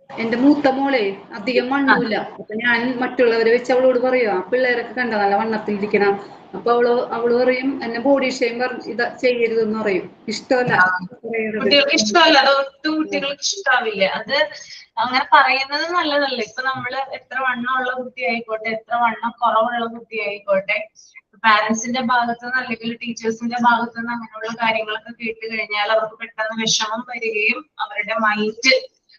എന്റെ മൂത്ത മോളെ അധികം വണ്ണമില്ല. അപ്പൊ ഞാൻ മറ്റുള്ളവരെ വെച്ച് അവളോട് പറയുക, പിള്ളേരൊക്കെ കണ്ട നല്ല വണ്ണത്തിലിരിക്കണം. അപ്പൊ അവള് പറയും എന്നെ ബോഡി ഷെയിം ഇത് ചെയ്യരുതെന്ന് പറയും. ഇഷ്ടമല്ല, കുട്ടികൾക്ക് ഇഷ്ടമല്ല, അത് ഒട്ടും കുട്ടികൾക്ക് ഇഷ്ടാവില്ല. അത് അങ്ങനെ പറയുന്നത് നല്ലതല്ല. ഇപ്പൊ നമ്മള് എത്ര വണ്ണമുള്ള കുട്ടി ആയിക്കോട്ടെ, എത്ര വണ്ണം കുറവുള്ള കുട്ടി ആയിക്കോട്ടെ, പാരന്റ്സിന്റെ ഭാഗത്തുനിന്ന് അല്ലെങ്കിൽ ടീച്ചേഴ്സിന്റെ ഭാഗത്തുനിന്ന് അങ്ങനെയുള്ള കാര്യങ്ങളൊക്കെ കേട്ട് കഴിഞ്ഞാൽ അവർക്ക് പെട്ടെന്ന് വിഷമം വരികയും അവരുടെ മൈൻഡ്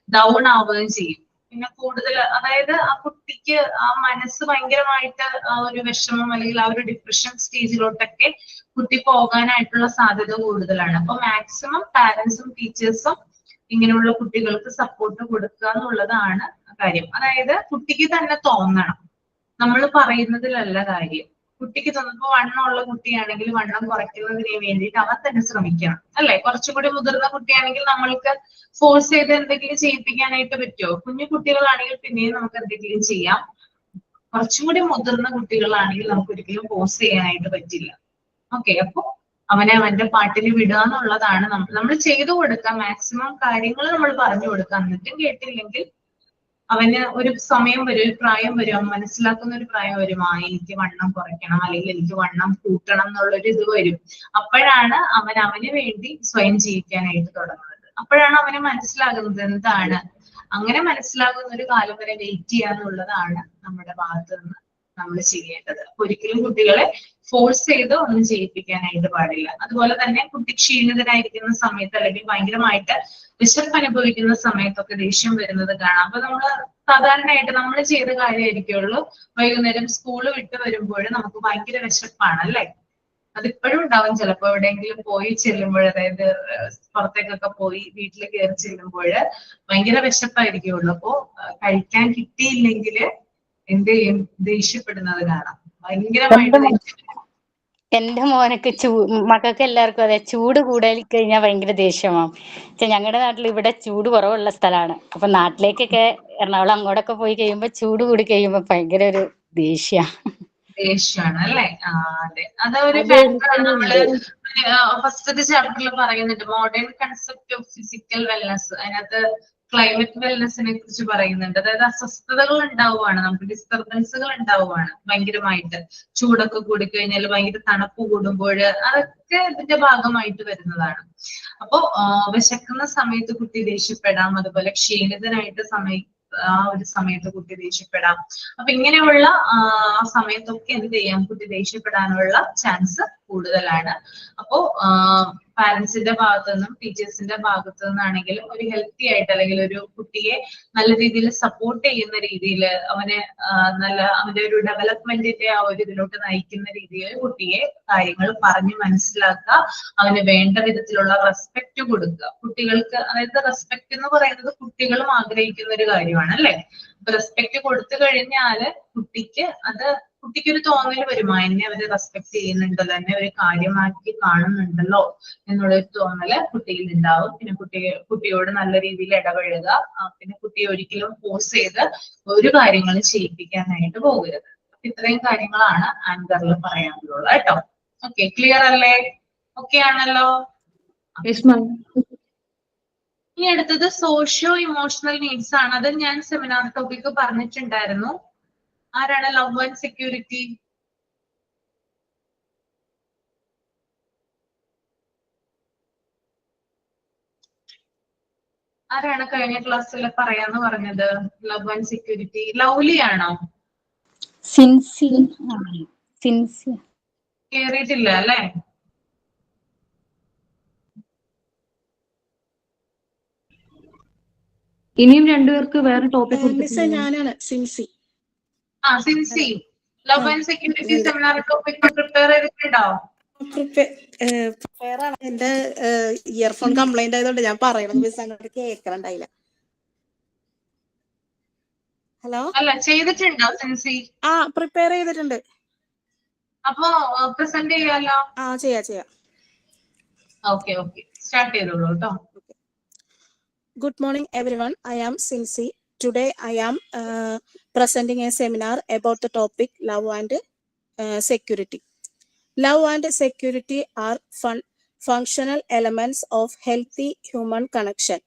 ഡൗൺ ആവുകയും ചെയ്യും. പിന്നെ കൂടുതൽ, അതായത് ആ കുട്ടിക്ക് ആ മനസ്സ് ഭയങ്കരമായിട്ട് ആ ഒരു വിഷമം അല്ലെങ്കിൽ ആ ഒരു ഡിപ്രഷൻ സ്റ്റേജിലോട്ടൊക്കെ കുട്ടി പോകാനായിട്ടുള്ള സാധ്യത കൂടുതലാണ്. അപ്പൊ മാക്സിമം പാരന്റ്സും ടീച്ചേഴ്സും ഇങ്ങനെയുള്ള കുട്ടികൾക്ക് സപ്പോർട്ട് കൊടുക്കുക എന്നുള്ളതാണ് കാര്യം. അതായത് കുട്ടിക്ക് തന്നെ തോന്നണം, നമ്മൾ പറയുന്നതിലല്ല കാര്യം. കുട്ടിക്ക് തോന്നുമ്പോ വണ്ണമുള്ള കുട്ടിയാണെങ്കിൽ വണ്ണം കുറയ്ക്കുന്നതിന് വേണ്ടിയിട്ട് അവൻ തന്നെ ശ്രമിക്കണം അല്ലെ? കുറച്ചുകൂടി മുതിർന്ന കുട്ടിയാണെങ്കിൽ നമ്മൾക്ക് ഫോഴ്സ് ചെയ്ത് എന്തെങ്കിലും ചെയ്യിപ്പിക്കാനായിട്ട് പറ്റുമോ? കുഞ്ഞു കുട്ടികളാണെങ്കിൽ പിന്നെയും നമുക്ക് എന്തെങ്കിലും ചെയ്യാം. കുറച്ചും കൂടി മുതിർന്ന കുട്ടികളാണെങ്കിൽ നമുക്ക് ഒരിക്കലും ഫോഴ്സ് ചെയ്യാനായിട്ട് പറ്റില്ല. ഓക്കെ, അപ്പൊ അവനെ അവന്റെ പാട്ടിൽ വിടുക എന്നുള്ളതാണ് നമ്മൾ ചെയ്തു കൊടുക്കാം. മാക്സിമം കാര്യങ്ങൾ നമ്മൾ പറഞ്ഞു കൊടുക്കാം. എന്നിട്ടും കേട്ടില്ലെങ്കിൽ അവന് ഒരു സമയം വരും, ഒരു പ്രായം വരും, അവൻ മനസ്സിലാക്കുന്ന ഒരു പ്രായം വരും, എനിക്ക് വണ്ണം കുറയ്ക്കണം അല്ലെങ്കിൽ എനിക്ക് വണ്ണം കൂട്ടണം എന്നുള്ളൊരു ഇത് വരും. അപ്പോഴാണ് അവന് വേണ്ടി സ്വയം ജീവിക്കാനായിട്ട് തുടങ്ങുന്നത്. അപ്പോഴാണ് അവന് മനസ്സിലാകുന്നത് എന്താണ്. അങ്ങനെ മനസ്സിലാകുന്ന ഒരു കാലം വരെ വെയിറ്റ് ചെയ്യാന്നുള്ളതാണ് നമ്മുടെ ഭാഗത്ത് നിന്ന് നമ്മൾ ചെയ്യേണ്ടത്. ഒരിക്കലും കുട്ടികളെ ഫോഴ്സ് ചെയ്ത് ഒന്നും ചെയ്യിപ്പിക്കാനായിട്ട് പാടില്ല. അതുപോലെ തന്നെ കുട്ടി ക്ഷീണിതനായിരിക്കുന്ന സമയത്ത് അല്ലെങ്കിൽ ഭയങ്കരമായിട്ട് വിശപ്പ് അനുഭവിക്കുന്ന സമയത്തൊക്കെ ദേഷ്യം വരുന്നത് കാണാം. അപ്പൊ നമ്മള് സാധാരണയായിട്ട് നമ്മൾ ചെയ്ത കാര്യമായിരിക്കുള്ളൂ. വൈകുന്നേരം സ്കൂള് വിട്ട് വരുമ്പോൾ നമുക്ക് ഭയങ്കര വിശപ്പാണ് അല്ലേ? അതിപ്പോഴും ഉണ്ടാവും ചിലപ്പോ എവിടെയെങ്കിലും പോയി ചെല്ലുമ്പോൾ, അതായത് പുറത്തേക്കൊക്കെ പോയി വീട്ടിൽ കയറി ചെല്ലുമ്പോൾ ഭയങ്കര വിശപ്പായിരിക്കുള്ളൂ. അപ്പോ കഴിക്കാൻ കിട്ടിയില്ലെങ്കിൽ എന്ത് ചെയ്യും? ദേഷ്യപ്പെടുന്നത് കാണാം. ഭയങ്കരമായിട്ട് എന്റെ മോനൊക്കെ മക്കൾക്ക് എല്ലാവർക്കും അതെ, ചൂട് കൂടുതൽ കഴിഞ്ഞാൽ ഭയങ്കര ദേഷ്യമാവും. പക്ഷെ ഞങ്ങളുടെ നാട്ടിൽ ഇവിടെ ചൂട് കുറവുള്ള സ്ഥലമാണ്. അപ്പൊ നാട്ടിലേക്കൊക്കെ എറണാകുളം അങ്ങോട്ടൊക്കെ പോയി കഴിയുമ്പോ ചൂട് കൂടി കഴിയുമ്പോ ഭയങ്കര ഒരു ദേഷ്യമാണ് അല്ലേ? അതെ, അതൊരു ഫാക്ടറാണ്. നമ്മള് ഫസ്റ്റത്തെ ചാപ്റ്ററിൽ പറയുന്നുണ്ട് modern concept of physical wellness. അതിനകത്ത് ക്ലൈമറ്റ് വെൽനെസിനെ കുറിച്ച് പറയുന്നുണ്ട്. അതായത് അസ്വസ്ഥതകൾ ഉണ്ടാവുകയാണ്, നമുക്ക് ഡിസ്റ്റർബൻസുകൾ ഉണ്ടാവുകയാണ് ഭയങ്കരമായിട്ട്. ചൂടൊക്കെ കൂടിക്കഴിഞ്ഞാൽ, ഭയങ്കര തണുപ്പ് കൂടുമ്പോൾ, അതൊക്കെ ഇതിന്റെ ഭാഗമായിട്ട് വരുന്നതാണ്. അപ്പോ വിശക്കുന്ന സമയത്ത് കുട്ടി ദേഷ്യപ്പെടാം, അതുപോലെ ക്ഷീണിതനായിട്ട് ആ ഒരു സമയത്ത് കുട്ടി ദേഷ്യപ്പെടാം. അപ്പൊ ഇങ്ങനെയുള്ള സമയത്തൊക്കെ എന്ത് ചെയ്യാം? കുട്ടി ദേഷ്യപ്പെടാനുള്ള ചാൻസ് കൂടുതലാണ്. അപ്പോ പാരന്റ്സിന്റെ ഭാഗത്തു നിന്നും ടീച്ചേഴ്സിന്റെ ഭാഗത്തു നിന്നാണെങ്കിലും ഒരു ഹെൽത്തി ആയിട്ട്, അല്ലെങ്കിൽ ഒരു കുട്ടിയെ നല്ല രീതിയിൽ സപ്പോർട്ട് ചെയ്യുന്ന രീതിയിൽ, അവന് അവന്റെ ഒരു ഡെവലപ്മെന്റിന്റെ ആ ഒരു ഇതിലോട്ട് നയിക്കുന്ന രീതിയിൽ കുട്ടിയെ കാര്യങ്ങൾ പറഞ്ഞ് മനസ്സിലാക്കുക. അവന് വേണ്ട വിധത്തിലുള്ള റെസ്പെക്ട് കൊടുക്കുക. കുട്ടികൾക്ക്, അതായത് റെസ്പെക്ട് എന്ന് പറയുന്നത് കുട്ടികളും ആഗ്രഹിക്കുന്ന ഒരു കാര്യമാണ് അല്ലെ? അപ്പൊ റെസ്പെക്ട് കൊടുത്തു കഴിഞ്ഞാല് കുട്ടിക്കൊരു തോന്നൽ വരും, എന്നെ അവര് റെസ്പെക്ട് ചെയ്യുന്നുണ്ടല്ലോ, എന്നെ ഒരു കാര്യമാക്കി കാണുന്നുണ്ടല്ലോ എന്നുള്ളൊരു തോന്നല് കുട്ടിയിൽ ഉണ്ടാവും. പിന്നെ കുട്ടിയോട് നല്ല രീതിയിൽ ഇടപഴകുക. പിന്നെ കുട്ടിയെ ഒരിക്കലും ഫോഴ്സ് ചെയ്ത് ഒരു കാര്യങ്ങളും ചെയ്യിപ്പിക്കാനായിട്ട് പോകരുത്. ഇത്രയും കാര്യങ്ങളാണ് ആങ്കറിൽ പറയാനുള്ളത് കേട്ടോ. ഓക്കെ, ക്ലിയർ അല്ലേ? ഓക്കെ ആണല്ലോ? ഇനി അടുത്തത് സോഷ്യോ ഇമോഷണൽ നീഡ്സ് ആണ്. അത് ഞാൻ സെമിനാർ ടോപ്പിക് പറഞ്ഞിട്ടുണ്ടായിരുന്നു. ആരാണ് ലവ് ആൻഡ് സെക്യൂരിറ്റി? ആരാണ് കഴിഞ്ഞ ക്ലാസ്സിൽ പറയാന്ന് പറഞ്ഞത്? Love and security. ലവ്ലി ആണോ? കേറിയിട്ടില്ല അല്ലെ? ഇനിയും രണ്ടുപേർക്ക് വേറെ ടോപ്പിക്. ഞാനാണ് Sincy. Sincy, love and security seminar topic prepare ചെയ്തിട്ടുണ്ടോ? പ്രിപ്പയർ ആണ്. എന്റെ ഇയർഫോൺ കംപ്ലൈന്റ് ആയതുകൊണ്ട് ഞാൻ പറയണത് മിസ് അങ്ങോട്ട് കേൾക്കണ്ടായില്ല. ഹലോ, അല്ല, ചെയ്തിട്ടുണ്ടോ സിൻസി? പ്രിപ്പയർ ചെയ്തിട്ടുണ്ട്. അപ്പോ പ്രസന്റ് ചെയ്യാലോ? ചെയ്യാം. ഓക്കെ, സ്റ്റാർട്ട് ചെയ്തോളൂ കേട്ടോ. Good morning everyone, I am Sinsi. Today I am presenting a seminar about the topic love and security. Love and security are functional elements of healthy human connection,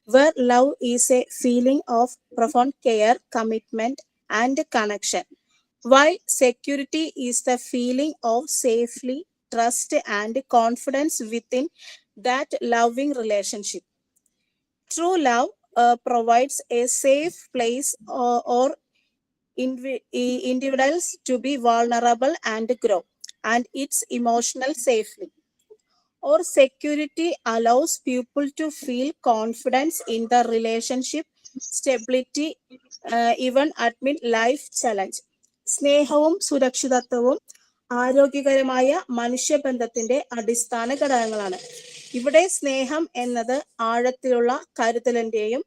where love is a feeling of profound care, commitment and connection, while security is the feeling of safety, trust and confidence within that loving relationship. True love provides a safe place or individuals to be vulnerable and grow, and its emotional safety. Or security allows people to feel confidence in the relationship, stability, even amid life challenge. സ്നേഹവും സുരക്ഷിതത്വവും ആരോഗ്യകരമായ മനുഷ്യബന്ധത്തിന്റെ അടിസ്ഥാന ഘടകങ്ങളാണ്. ഇവിടെ സ്നേഹം എന്നത് ആഴത്തിലുള്ള കരുതലിന്റെയും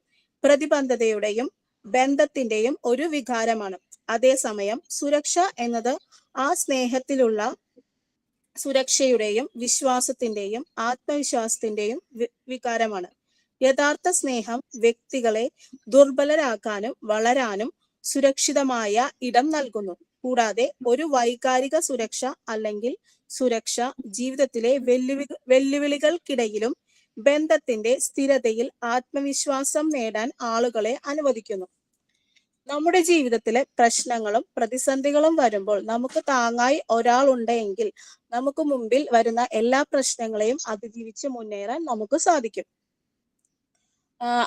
പ്രതിബദ്ധതയുടെയും ബന്ധത്തിന്റെയും ഒരു വികാരമാണ്. അതേസമയം സുരക്ഷ എന്നത് ആ സ്നേഹത്തിലുള്ള സുരക്ഷയുടെയും വിശ്വാസത്തിന്റെയും ആത്മവിശ്വാസത്തിന്റെയും വികാരമാണ്. യഥാർത്ഥ സ്നേഹം വ്യക്തികളെ ദുർബലരാക്കാനും വളരാനും സുരക്ഷിതമായ ഇടം നൽകുന്നു. കൂടാതെ ഒരു വൈകാരിക സുരക്ഷ അല്ലെങ്കിൽ സുരക്ഷ ജീവിതത്തിലെ വെല്ലുവിളികൾക്കിടയിലും ബന്ധത്തിന്റെ സ്ഥിരതയിൽ ആത്മവിശ്വാസം നേടാൻ ആളുകളെ അനുവദിക്കുന്നു. നമ്മുടെ ജീവിതത്തിലെ പ്രശ്നങ്ങളും പ്രതിസന്ധികളും വരുമ്പോൾ നമുക്ക് താങ്ങായി ഒരാൾ ഉണ്ടെങ്കിൽ നമുക്ക് മുമ്പിൽ വരുന്ന എല്ലാ പ്രശ്നങ്ങളെയും അതിജീവിച്ച് മുന്നേറാൻ നമുക്ക് സാധിക്കും.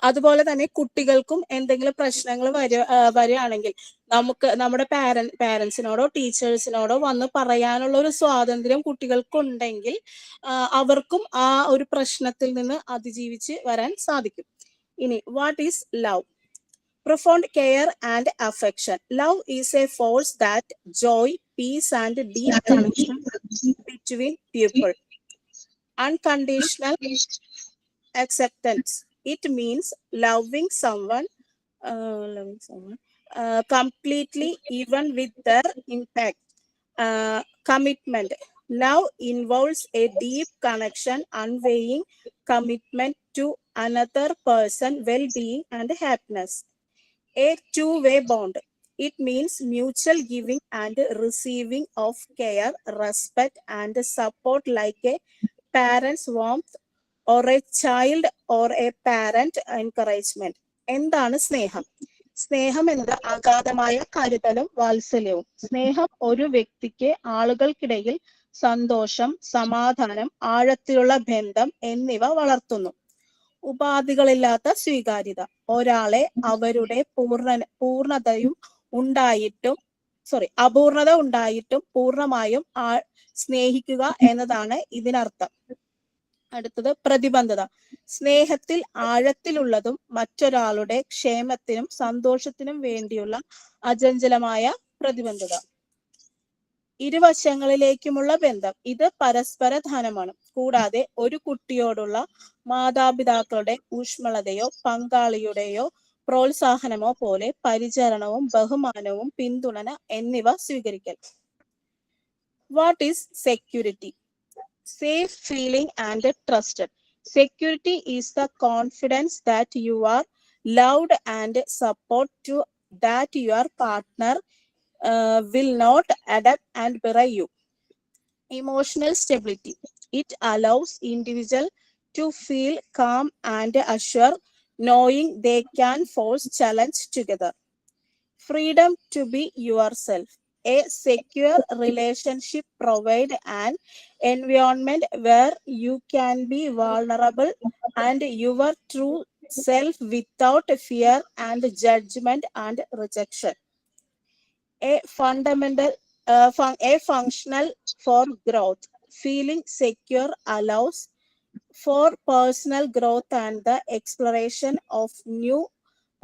അതുപോലെ തന്നെ കുട്ടികൾക്കും എന്തെങ്കിലും പ്രശ്നങ്ങൾ വരികയാണെങ്കിൽ നമുക്ക് നമ്മുടെ പാരന്റ്സിനോടോ ടീച്ചേഴ്സിനോടോ വന്ന് പറയാനുള്ള ഒരു സ്വാതന്ത്ര്യം കുട്ടികൾക്കുണ്ടെങ്കിൽ അവർക്കും ആ ഒരു പ്രശ്നത്തിൽ നിന്ന് അതിജീവിച്ച് വരാൻ സാധിക്കും. ഇനി what is love? Profound care and affection. Love is a force that joy, peace, and deep connection between people. Unconditional acceptance. It means loving someone completely, even with their impact. Commitment. Love involves a deep connection, unwavering commitment to another person's well-being and happiness. A two-way bond. It means mutual giving and receiving of care, respect, and support, like a parent's warmth or a child or a parent encouragement. എന്താണ് സ്നേഹം? സ്നേഹം എന്നത് അഗാധമായ കരുതലും വാത്സല്യവും. സ്നേഹം ഒരു വ്യക്തിക്ക് ആളുകൾക്കിടയിൽ സന്തോഷം, സമാധാനം, ആഴത്തിലുള്ള ബന്ധം എന്നിവ വളർത്തുന്നു. ഉപാധികളില്ലാത്ത സ്വീകാര്യത. ഒരാളെ അവരുടെ അപൂർണത ഉണ്ടായിട്ടും പൂർണ്ണമായും സ്നേഹിക്കുക എന്നതാണ് ഇതിനർത്ഥം. അടുത്തത് പ്രതിബദ്ധത. സ്നേഹത്തിൽ ആഴത്തിലുള്ളതും മറ്റൊരാളുടെ ക്ഷേമത്തിനും സന്തോഷത്തിനും വേണ്ടിയുള്ള അചഞ്ചലമായ പ്രതിബദ്ധത. ഇരുവശങ്ങളിലേക്കുമുള്ള ബന്ധം. ഇത് പരസ്പര ധനമാണ്. കൂടാതെ ഒരു കുട്ടിയോടുള്ള മാതാപിതാക്കളുടെ ഊഷ്മളതയോ പങ്കാളിയുടെയോ പ്രോത്സാഹനമോ പോലെ പരിചരണവും ബഹുമാനവും പിന്തുണ എന്നിവ സ്വീകരിക്കൽ. What is security? Safe feeling and trusted. Security is the confidence that you are loved and support to that your partner will not adapt and betray you. Emotional stability. It allows individual to feel calm and assured, knowing they can face challenge together. Freedom to be yourself. A secure relationship provides an environment where you can be vulnerable and your true self without fear and judgment and rejection. A functional for growth. Feeling secure allows for personal growth and the exploration of new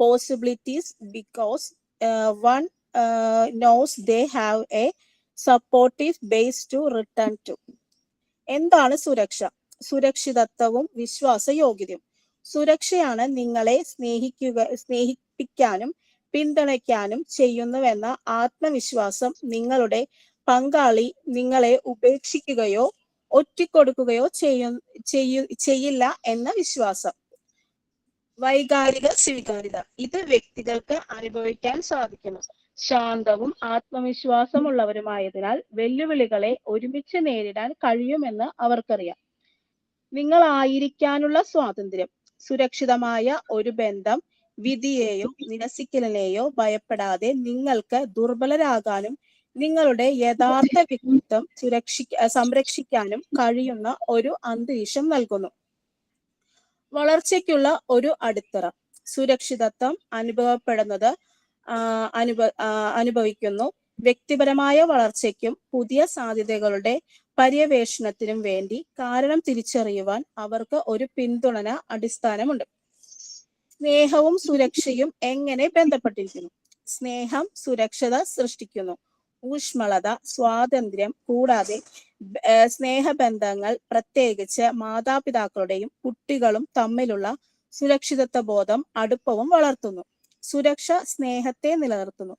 possibilities because one knows they have a supportive base to return to. എന്താണ് സുരക്ഷ? സുരക്ഷിതത്വവും വിശ്വാസയോഗ്യതയും. സുരക്ഷയാണ് നിങ്ങളെ സ്നേഹിപ്പിക്കാനും പിന്തുണയ്ക്കാനും ചെയ്യുന്നുവെന്ന ആത്മവിശ്വാസം. നിങ്ങളുടെ പങ്കാളി നിങ്ങളെ ഉപേക്ഷിക്കുകയോ ഒറ്റിക്കൊടുക്കുകയോ ചെയ്യില്ല എന്ന വിശ്വാസം. വൈകാരിക സ്വീകാര്യത. ഇത് വ്യക്തികൾക്ക് അനുഭവിക്കാൻ സാധിക്കുന്നു. ശാന്തവും ആത്മവിശ്വാസമുള്ളവരുമായതിനാൽ വെല്ലുവിളികളെ ഒരുമിച്ച് നേരിടാൻ കഴിയുമെന്ന് അവർക്കറിയാം. നിങ്ങളായിരിക്കാനുള്ള സ്വാതന്ത്ര്യം. സുരക്ഷിതമായ ഒരു ബന്ധം വിധിയെയോ നിരസിക്കലിനെയോ ഭയപ്പെടാതെ നിങ്ങൾക്ക് ദുർബലരാകാനും നിങ്ങളുടെ യഥാർത്ഥ വ്യക്തിത്വം സംരക്ഷിക്കാനും കഴിയുന്ന ഒരു അന്തരീക്ഷം നൽകുന്നു. വളർച്ചയ്ക്കുള്ള ഒരു അടിത്തറ. സുരക്ഷിതത്വം അനുഭവിക്കുന്നു. വ്യക്തിപരമായ വളർച്ചയ്ക്കും പുതിയ സാധ്യതകളുടെ പര്യവേഷണത്തിനും വേണ്ടി കാരണം തിരിച്ചറിയുവാൻ അവർക്ക് ഒരു പിന്തുണ അടിസ്ഥാനമുണ്ട്. സ്നേഹവും സുരക്ഷയും എങ്ങനെ ബന്ധപ്പെട്ടിരിക്കുന്നു? സ്നേഹം സുരക്ഷത സൃഷ്ടിക്കുന്നു. ഊഷ്മളത, സ്വാതന്ത്ര്യം കൂടാതെ സ്നേഹബന്ധങ്ങൾ, പ്രത്യേകിച്ച് മാതാപിതാക്കളുടെയും കുട്ടികളും തമ്മിലുള്ള സുരക്ഷിതത്വ ബോധം അടുപ്പവും വളർത്തുന്നു. സുരക്ഷ സ്നേഹത്തെ നിലനിർത്തുന്നു.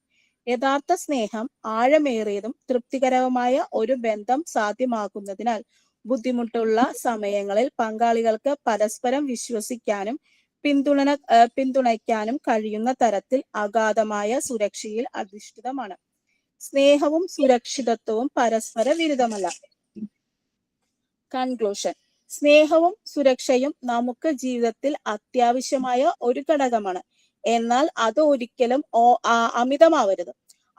യഥാർത്ഥ സ്നേഹം ആഴമേറിയതും തൃപ്തികരവുമായ ഒരു ബന്ധം സാധ്യമാക്കുന്നതിനാൽ ബുദ്ധിമുട്ടുള്ള സമയങ്ങളിൽ പങ്കാളികൾക്ക് പരസ്പരം വിശ്വസിക്കാനും പിന്തുണയ്ക്കാനും കഴിയുന്ന തരത്തിൽ അഗാധമായ സുരക്ഷയിൽ അധിഷ്ഠിതമാണ്. സ്നേഹവും സുരക്ഷിതത്വവും പരസ്പര വിരുദ്ധമല്ല. കൺക്ലൂഷൻ. സ്നേഹവും സുരക്ഷയും നമുക്ക് ജീവിതത്തിൽ അത്യാവശ്യമായ ഒരു ഘടകമാണ്. എന്നാൽ അത് ഒരിക്കലും അമിതമാവരുത്.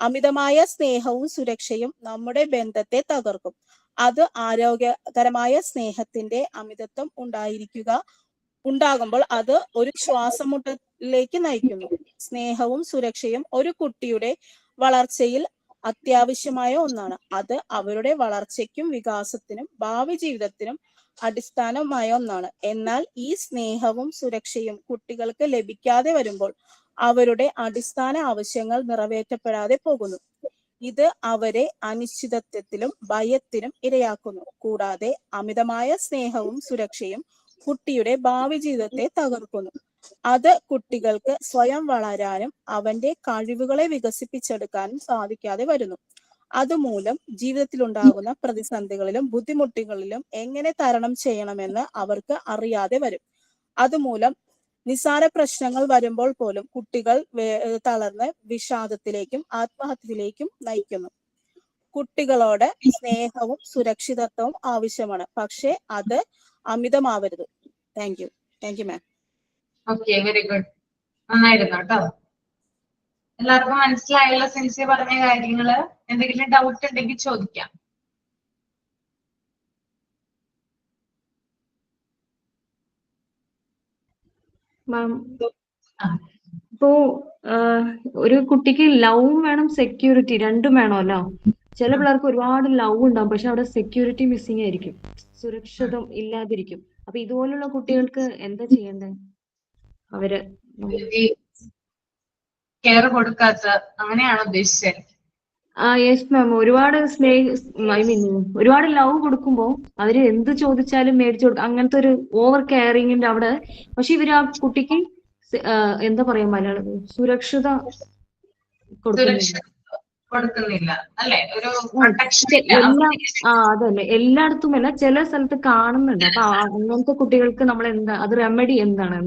അമിതമായ സ്നേഹവും സുരക്ഷയും നമ്മുടെ ബന്ധത്തെ തകർക്കും. അത് ആരോഗ്യകരമായ സ്നേഹത്തിന്റെ അമിതത്വം ഉണ്ടായിരിക്കുക ഉണ്ടാകുമ്പോൾ അത് ഒരു ശ്വാസമുട്ടലിലേക്ക് നയിക്കുന്നു. സ്നേഹവും സുരക്ഷയും ഒരു കുട്ടിയുടെ വളർച്ചയിൽ അത്യാവശ്യമായ ഒന്നാണ്. അത് അവരുടെ വളർച്ചയ്ക്കും വികാസത്തിനും ഭാവി ജീവിതത്തിനും അടിസ്ഥാനമായ ഒന്നാണ്. എന്നാൽ ഈ സ്നേഹവും സുരക്ഷയും കുട്ടികൾക്ക് ലഭിക്കാതെ വരുമ്പോൾ അവരുടെ അടിസ്ഥാന ആവശ്യങ്ങൾ നിറവേറ്റപ്പെടാതെ പോകുന്നു. ഇത് അവരെ അനിശ്ചിതത്വത്തിലും ഭയത്തിനും ഇരയാക്കുന്നു. കൂടാതെ അമിതമായ സ്നേഹവും സുരക്ഷയും കുട്ടിയുടെ ഭാവി ജീവിതത്തെ തകർക്കുന്നു. അത് കുട്ടികൾക്ക് സ്വയം വളരാനും അവന്റെ കഴിവുകളെ വികസിപ്പിച്ചെടുക്കാനും സാധിക്കാതെ വരുന്നു. അതുമൂലം ജീവിതത്തിലുണ്ടാകുന്ന പ്രതിസന്ധികളിലും ബുദ്ധിമുട്ടുകളിലും എങ്ങനെ തരണം ചെയ്യണമെന്ന് അവർക്ക് അറിയാതെ വരും. അതുമൂലം നിസ്സാര പ്രശ്നങ്ങൾ വരുമ്പോൾ പോലും കുട്ടികൾ തളർന്ന് വിഷാദത്തിലേക്കും ആത്മഹത്യയിലേക്കും നയിക്കുന്നു. കുട്ടികളോട് സ്നേഹവും സുരക്ഷിതത്വവും ആവശ്യമാണ്, പക്ഷെ അത് അമിതമാവരുത്. Thank you ma'am. Okay, very good. നന്നായിരുന്നു കേട്ടോ. എല്ലാവർക്കും മനസ്സിലായല്ലോ സിൻസി പറഞ്ഞ കാര്യങ്ങള്? എന്തെങ്കിലും ഡൗട്ട് ഉണ്ടെങ്കിൽ ചോദിക്കാം. മാം, ഇപ്പോ ഒരു കുട്ടിക്ക് ലവും വേണം സെക്യൂരിറ്റി രണ്ടും വേണമല്ലോ. ചില പിള്ളേർക്ക് ഒരുപാട് ലവ് ഉണ്ടാവും, പക്ഷെ അവിടെ സെക്യൂരിറ്റി മിസ്സിംഗ് ആയിരിക്കും, സുരക്ഷിതം ഇല്ലാതിരിക്കും. അപ്പൊ ഇതുപോലുള്ള കുട്ടികൾക്ക് എന്താ ചെയ്യണ്ടേ? അവര് കെയർ കൊടുക്കാത്ത, അങ്ങനെയാണോ ഉദ്ദേശിച്ചത്? Yes ma'am. ഒരുപാട് ഒരുപാട് ലവ് കൊടുക്കുമ്പോ അവര് എന്ത് ചോദിച്ചാലും മേടിച്ചു കൊടുക്കും, അങ്ങനത്തെ ഒരു ഓവർ കെയറിങ്ങിന്റെ അവിടെ. പക്ഷെ ഇവര് ആ കുട്ടിക്ക് എന്താ പറയാ മലയാളം, സുരക്ഷിത കൊടുക്കുന്നില്ല അല്ലെ? ഒരു പ്രൊട്ടക്ഷൻ അതല്ലേ എല്ലായിടത്തും അല്ല, ചില സ്ഥലത്ത് കാണുന്നുണ്ട്. അപ്പൊ അങ്ങനത്തെ കുട്ടികൾക്ക് നമ്മൾ എന്താ അത് റെമഡി എന്താണ്?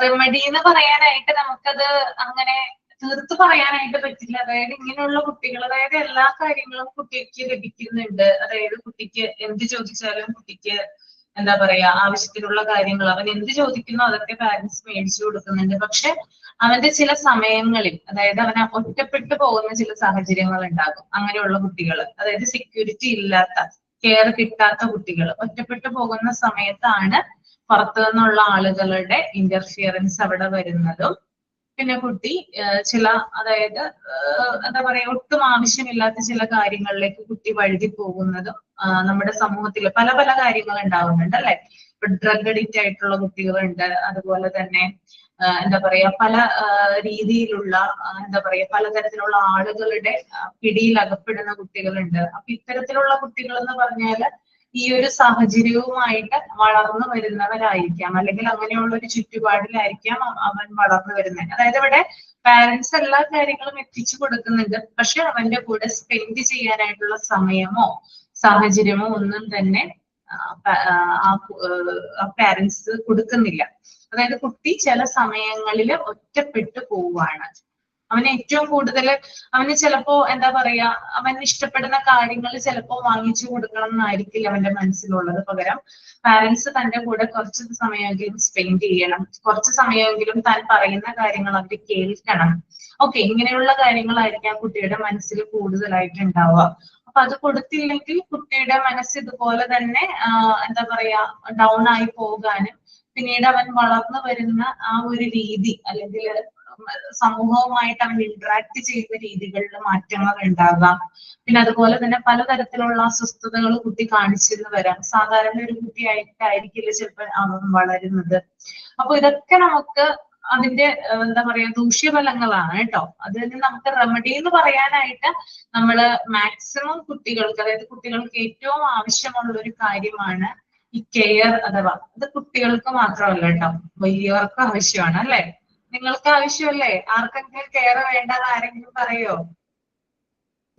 റെമഡി എന്ന് പറയാനായിട്ട് നമുക്കത് അങ്ങനെ തീർത്ത് പറയാനായിട്ട് പറ്റില്ല. അതായത് ഇങ്ങനെയുള്ള കുട്ടികൾ, അതായത് എല്ലാ കാര്യങ്ങളും കുട്ടിക്ക് ലഭിക്കുന്നുണ്ട്. അതായത് കുട്ടിക്ക് എന്ത് ചോദിച്ചാലും കുട്ടിക്ക് എന്താ പറയാ ആവശ്യത്തിനുള്ള കാര്യങ്ങൾ അവൻ എന്ത് ചോദിക്കുന്നോ അതൊക്കെ പാരന്റ്സ് മേടിച്ചു കൊടുക്കുന്നുണ്ട്. പക്ഷെ അവന്റെ ചില സമയങ്ങളിൽ, അതായത് അവന് ഒറ്റപ്പെട്ടു പോകുന്ന ചില സാഹചര്യങ്ങൾ ഉണ്ടാകും. അങ്ങനെയുള്ള കുട്ടികൾ, അതായത് സെക്യൂരിറ്റി ഇല്ലാത്ത, കെയർ കിട്ടാത്ത കുട്ടികൾ ഒറ്റപ്പെട്ടു പോകുന്ന സമയത്താണ് പുറത്തു നിന്നുള്ള ആളുകളുടെ ഇന്റർഫിയറൻസ് അവിടെ വരുന്നതും പിന്നെ കുട്ടി ചില, അതായത് എന്താ പറയാ ഒട്ടും ആവശ്യമില്ലാത്ത ചില കാര്യങ്ങളിലേക്ക് കുട്ടി വഴുതി പോകുന്നതും നമ്മുടെ സമൂഹത്തിൽ പല പല കാര്യങ്ങൾ ഉണ്ടാവുന്നുണ്ട് അല്ലെ? ഇപ്പൊ ഡ്രഗ് അഡിക്റ്റ് ആയിട്ടുള്ള കുട്ടികളുണ്ട്, അതുപോലെ തന്നെ എന്താ പറയാ പല രീതിയിലുള്ള എന്താ പറയാ പലതരത്തിലുള്ള ആളുകളുടെ പിടിയിൽ അകപ്പെടുന്ന കുട്ടികളുണ്ട്. അപ്പൊ ഇത്തരത്തിലുള്ള കുട്ടികൾ എന്ന് പറഞ്ഞാല് ഈ ഒരു സാഹചര്യവുമായിട്ട് വളർന്നു വരുന്നവരായിരിക്കാം, അല്ലെങ്കിൽ അങ്ങനെയുള്ള ഒരു ചുറ്റുപാടിലായിരിക്കാം അവൻ വളർന്നു വരുന്നത്. അതായത് ഇവിടെ പാരന്റ്സ് എല്ലാ കാര്യങ്ങളും എത്തിച്ചു കൊടുക്കുന്നുണ്ട്, പക്ഷെ അവന്റെ കൂടെ സ്പെൻഡ് ചെയ്യാനായിട്ടുള്ള സമയമോ സാഹചര്യമോ ഒന്നും തന്നെ പാരന്റ്സ് കൊടുക്കുന്നില്ല. അതായത് കുട്ടി ചില സമയങ്ങളിൽ ഒറ്റപ്പെട്ടു പോവുകയാണ്. അവന് ഏറ്റവും കൂടുതൽ അവന് ചിലപ്പോ എന്താ പറയാ അവൻ ഇഷ്ടപ്പെടുന്ന കാര്യങ്ങൾ ചിലപ്പോ വാങ്ങിച്ചു കൊടുക്കണം എന്നായിരിക്കില്ല അവന്റെ മനസ്സിലുള്ളത്. പകരം പാരന്റ്സ് തന്റെ കൂടെ കുറച്ച് സമയമെങ്കിലും സ്പെൻഡ് ചെയ്യണം, കുറച്ച് സമയമെങ്കിലും താൻ പറയുന്ന കാര്യങ്ങൾ അവർ കേൾക്കണം. ഓക്കെ, ഇങ്ങനെയുള്ള കാര്യങ്ങളായിരിക്കും കുട്ടിയുടെ മനസ്സിൽ കൂടുതലായിട്ട് ഉണ്ടാവുക. അപ്പൊ അത് കൊടുത്തില്ലെങ്കിൽ കുട്ടിയുടെ മനസ്സ് ഇതുപോലെ തന്നെ എന്താ പറയാ ഡൗൺ ആയി പോകാനും പിന്നീട് അവൻ വളർന്നു വരുന്ന ആ ഒരു രീതി, അല്ലെങ്കിൽ സമൂഹവുമായിട്ട് അവൻ ഇന്ററാക്ട് ചെയ്യുന്ന രീതികളിൽ മാറ്റങ്ങൾ ഉണ്ടാകാം. പിന്നെ അതുപോലെ തന്നെ പലതരത്തിലുള്ള അസ്വസ്ഥതകൾ കുട്ടി കാണിച്ചിരുന്നു വരാം. സാധാരണ ഒരു കുട്ടിയായിട്ടായിരിക്കില്ല ചിലപ്പോൾ അവൻ വളരുന്നത്. അപ്പൊ ഇതൊക്കെ നമുക്ക് അതിന്റെ എന്താ പറയാ ദൂഷ്യഫലങ്ങളാണ് കേട്ടോ. അതിന് നമുക്ക് റെമഡി എന്ന് പറയാനായിട്ട് നമ്മള് മാക്സിമം കുട്ടികൾക്ക്, അതായത് കുട്ടികൾക്ക് ഏറ്റവും ആവശ്യമുള്ള ഒരു കാര്യമാണ് ഈ കെയർ. അഥവാ ഇത് കുട്ടികൾക്ക് മാത്രമല്ല കേട്ടോ, വലിയവർക്കും ആവശ്യമാണ് അല്ലെ? നിങ്ങൾക്ക് ആവശ്യമല്ലേ? ആർക്കെങ്കിലും കെയർ വേണ്ടെന്ന് ആരെങ്കിലും പറയോ?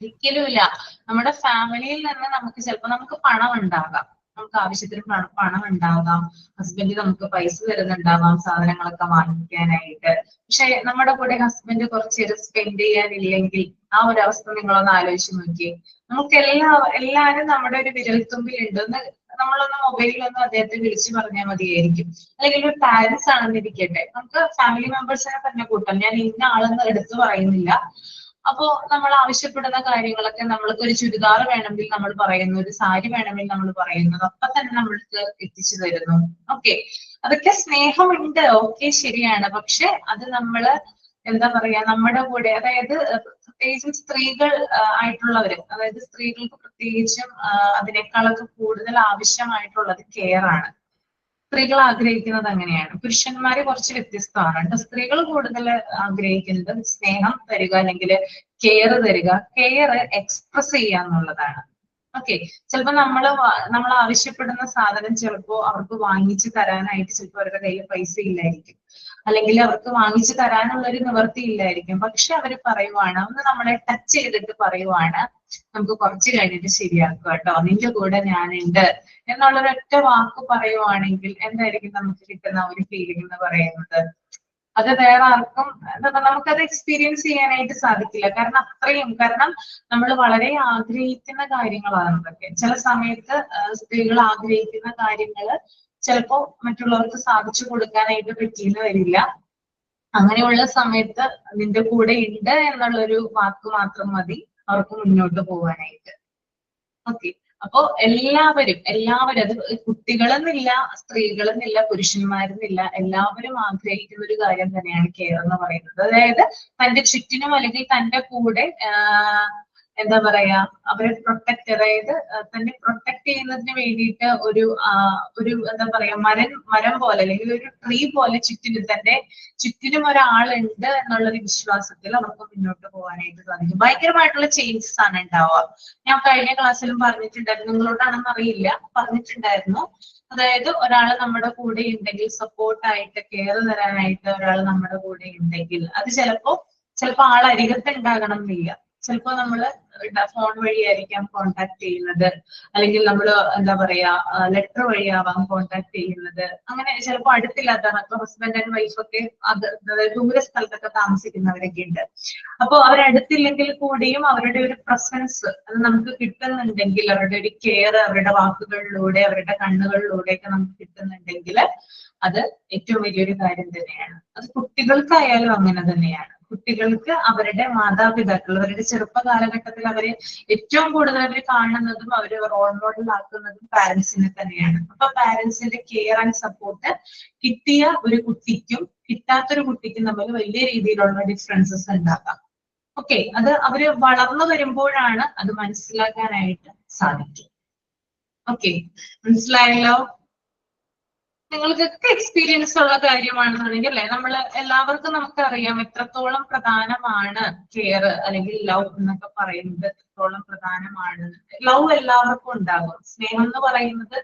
ഒരിക്കലുമില്ല. നമ്മുടെ ഫാമിലിയിൽ നിന്ന് നമുക്ക് ചിലപ്പോൾ നമുക്ക് പണം ഉണ്ടാകാം, നമുക്ക് ആവശ്യത്തിന് പണം ഉണ്ടാകാം, ഹസ്ബൻഡ് നമുക്ക് പൈസ തരുന്നുണ്ടാവാം സാധനങ്ങളൊക്കെ വാങ്ങിക്കാനായിട്ട്. പക്ഷെ നമ്മുടെ കൂടെ ഹസ്ബൻഡ് കുറച്ചേരം സ്പെൻഡ് ചെയ്യാനില്ലെങ്കിൽ ആ ഒരു അവസ്ഥ നിങ്ങളൊന്ന് ആലോചിച്ച് നോക്കിയേ. നമുക്ക് എല്ലാരും നമ്മുടെ ഒരു വിരൽത്തുമ്പിൽ ഉണ്ടെന്ന് നമ്മളൊന്ന് മൊബൈലിലൊന്ന് അദ്ദേഹത്തെ വിളിച്ചു പറഞ്ഞാൽ മതിയായിരിക്കും. അല്ലെങ്കിൽ ഒരു പാരന്റ്സ് ആണെന്നിരിക്കട്ടെ, നമുക്ക് ഫാമിലി മെമ്പേഴ്സിനെ തന്നെ കൂട്ടാം. ഞാൻ ഇന്ന ആളെന്ന് എടുത്തു പറയുന്നില്ല. അപ്പോ നമ്മൾ ആവശ്യപ്പെടുന്ന കാര്യങ്ങളൊക്കെ, നമ്മൾക്ക് ഒരു ചുരിദാർ വേണമെങ്കിൽ നമ്മൾ പറയുന്നു, ഒരു സാരി വേണമെങ്കിൽ നമ്മൾ പറയുന്നത് അപ്പൊ തന്നെ നമ്മൾക്ക് എത്തിച്ചു തരുന്നു. ഓക്കെ, അതൊക്കെ സ്നേഹമുണ്ട്, ഓക്കെ ശരിയാണ്. പക്ഷെ അത് നമ്മള് എന്താ പറയാ, നമ്മുടെ കൂടെ, അതായത് പ്രത്യേകിച്ചും സ്ത്രീകൾ ആയിട്ടുള്ളവര്, അതായത് സ്ത്രീകൾക്ക് പ്രത്യേകിച്ചും അതിനേക്കാളൊക്കെ കൂടുതൽ ആവശ്യമായിട്ടുള്ളത് കെയർ ആണ്. സ്ത്രീകൾ ആഗ്രഹിക്കുന്നത് അങ്ങനെയാണ്. പുരുഷന്മാര് കുറച്ച് വ്യത്യസ്തമാണ് കേട്ടോ. സ്ത്രീകൾ കൂടുതൽ ആഗ്രഹിക്കുന്നത് സ്നേഹം തരിക, അല്ലെങ്കിൽ കെയർ തരിക, കെയർ എക്സ്പ്രസ് ചെയ്യുക എന്നുള്ളതാണ്. ഓക്കെ, ചിലപ്പോ നമ്മൾ ആവശ്യപ്പെടുന്ന സാധനം ചിലപ്പോ അവർക്ക് വാങ്ങിച്ചു തരാനായിട്ട് ചിലപ്പോൾ അവരുടെ കയ്യിൽ പൈസ ഇല്ലായിരിക്കും, അല്ലെങ്കിൽ അവർക്ക് വാങ്ങിച്ചു തരാനുള്ള ഒരു നിവൃത്തി ഇല്ലായിരിക്കും. പക്ഷെ അവര് പറയുവാണ്, ഒന്ന് നമ്മളെ ടച്ച് ചെയ്തിട്ട് പറയുവാണ്, നമുക്ക് കുറച്ച് കഴിഞ്ഞിട്ട് ശരിയാക്കുക കേട്ടോ, നിന്റെ കൂടെ ഞാനുണ്ട് എന്നുള്ളൊരൊറ്റ വാക്ക് പറയുവാണെങ്കിൽ എന്തായിരിക്കും നമുക്ക് കിട്ടുന്ന ഒരു ഫീലിംഗ് എന്ന് പറയുന്നത്? അത് വേറെ ആർക്കും നമുക്കത് എക്സ്പീരിയൻസ് ചെയ്യാനായിട്ട് സാധിക്കില്ല. കാരണം നമ്മൾ വളരെ ആഗ്രഹിക്കുന്ന കാര്യങ്ങളാണ് ഇതൊക്കെ. ചില സമയത്ത് സ്ത്രീകൾ ആഗ്രഹിക്കുന്ന കാര്യങ്ങള് ചിലപ്പോ മറ്റുള്ളവർക്ക് സാധിച്ചു കൊടുക്കാനായിട്ട് പറ്റിയെന്ന് വരില്ല. അങ്ങനെയുള്ള സമയത്ത് നിന്റെ കൂടെ ഉണ്ട് എന്നുള്ളൊരു വാക്ക് മാത്രം മതി അവർക്ക് മുന്നോട്ട് പോകാനായിട്ട്. ഓക്കെ, അപ്പോ എല്ലാവരും അത് കുട്ടികളെന്നില്ല, സ്ത്രീകളെന്നില്ല, പുരുഷന്മാരെന്നില്ല, എല്ലാവരും ആഗ്രഹിക്കുന്ന ഒരു കാര്യം തന്നെയാണ് കെയർ എന്ന് പറയുന്നത്. അതായത് തന്റെ ചുറ്റിനും അല്ലെങ്കിൽ തന്റെ കൂടെ എന്താ പറയാ, അവരെ പ്രൊട്ടക്ട്, അതായത് തന്നെ പ്രൊട്ടക്ട് ചെയ്യുന്നതിന് വേണ്ടിയിട്ട് ഒരു എന്താ പറയാ, മരം പോലെ അല്ലെങ്കിൽ ഒരു ട്രീ പോലെ ചുറ്റിനും ഒരാളുണ്ട് എന്നുള്ളൊരു വിശ്വാസത്തിൽ അവർക്ക് മുന്നോട്ട് പോകാനായിട്ട് സാധിക്കും. ഭയങ്കരമായിട്ടുള്ള ചേഞ്ചസ് ആണ് ഉണ്ടാവുക. ഞാൻ കഴിഞ്ഞ ക്ലാസ്സിലും പറഞ്ഞിട്ടുണ്ടായിരുന്നു, നിങ്ങളോടാണെന്ന് അറിയില്ല, പറഞ്ഞിട്ടുണ്ടായിരുന്നു. അതായത് ഒരാള് നമ്മുടെ കൂടെ ഉണ്ടെങ്കിൽ, സപ്പോർട്ടായിട്ട് കെയർ തരാനായിട്ട് ഒരാൾ നമ്മുടെ കൂടെ ഉണ്ടെങ്കിൽ, അത് ചിലപ്പോ ആൾ അരികത്ത് ഉണ്ടാകണം എന്നില്ല. ചിലപ്പോ നമ്മള് ഫോൺ വഴിയായിരിക്കാം കോണ്ടാക്ട് ചെയ്യുന്നത്, അല്ലെങ്കിൽ നമ്മൾ എന്താ പറയാ ലെറ്റർ വഴിയാവാം കോണ്ടാക്ട് ചെയ്യുന്നത്. അങ്ങനെ ചിലപ്പോ അടുത്തില്ലാത്ത ഹസ്ബൻഡ് ആൻഡ് വൈഫൊക്കെ ദൂര സ്ഥലത്തൊക്കെ താമസിക്കുന്നവരൊക്കെ ഉണ്ട്. അപ്പൊ അവരടുത്തില്ലെങ്കിൽ കൂടിയും അവരുടെ ഒരു പ്രസൻസ് അത് നമുക്ക് കിട്ടുന്നുണ്ടെങ്കിൽ, അവരുടെ ഒരു കെയർ അവരുടെ വാക്കുകളിലൂടെ, അവരുടെ കണ്ണുകളിലൂടെയൊക്കെ നമുക്ക് കിട്ടുന്നുണ്ടെങ്കിൽ, അത് ഏറ്റവും വലിയൊരു കാര്യം തന്നെയാണ്. അത് കുട്ടികൾക്കായാലും അങ്ങനെ തന്നെയാണ്. കുട്ടികൾക്ക് അവരുടെ മാതാപിതാക്കൾ, അവരുടെ ചെറുപ്പ കാലഘട്ടത്തിൽ അവരെ ഏറ്റവും കൂടുതൽ അവർ കാണുന്നതും അവർ റോൾ മോഡൽ ആക്കുന്നതും പാരന്റ്സിനെ തന്നെയാണ്. അപ്പൊ പാരന്റ്സിന്റെ കെയർ ആൻഡ് സപ്പോർട്ട് കിട്ടിയ ഒരു കുട്ടിക്കും കിട്ടാത്തൊരു കുട്ടിക്കും തമ്മിൽ വലിയ രീതിയിലുള്ള ഡിഫറൻസസ് ഉണ്ടാക്കാം. ഓക്കെ, അത് അവര് വളർന്നു വരുമ്പോഴാണ് അത് മനസ്സിലാക്കാനായിട്ട് സാധിക്കും. ഓക്കെ, മനസ്സിലായല്ലോ? നിങ്ങൾക്കൊക്കെ എക്സ്പീരിയൻസ് ഉള്ള കാര്യമാണെന്നുണ്ടെങ്കിൽ അല്ലെ, എല്ലാവർക്കും നമുക്കറിയാം എത്രത്തോളം പ്രധാനമാണ് കെയർ അല്ലെങ്കിൽ ലവ് എന്നൊക്കെ പറയുന്നത്, എത്രത്തോളം പ്രധാനമാണ്. ലവ് എല്ലാവർക്കും ഉണ്ടാകും. സ്നേഹം എന്ന് പറയുന്നത്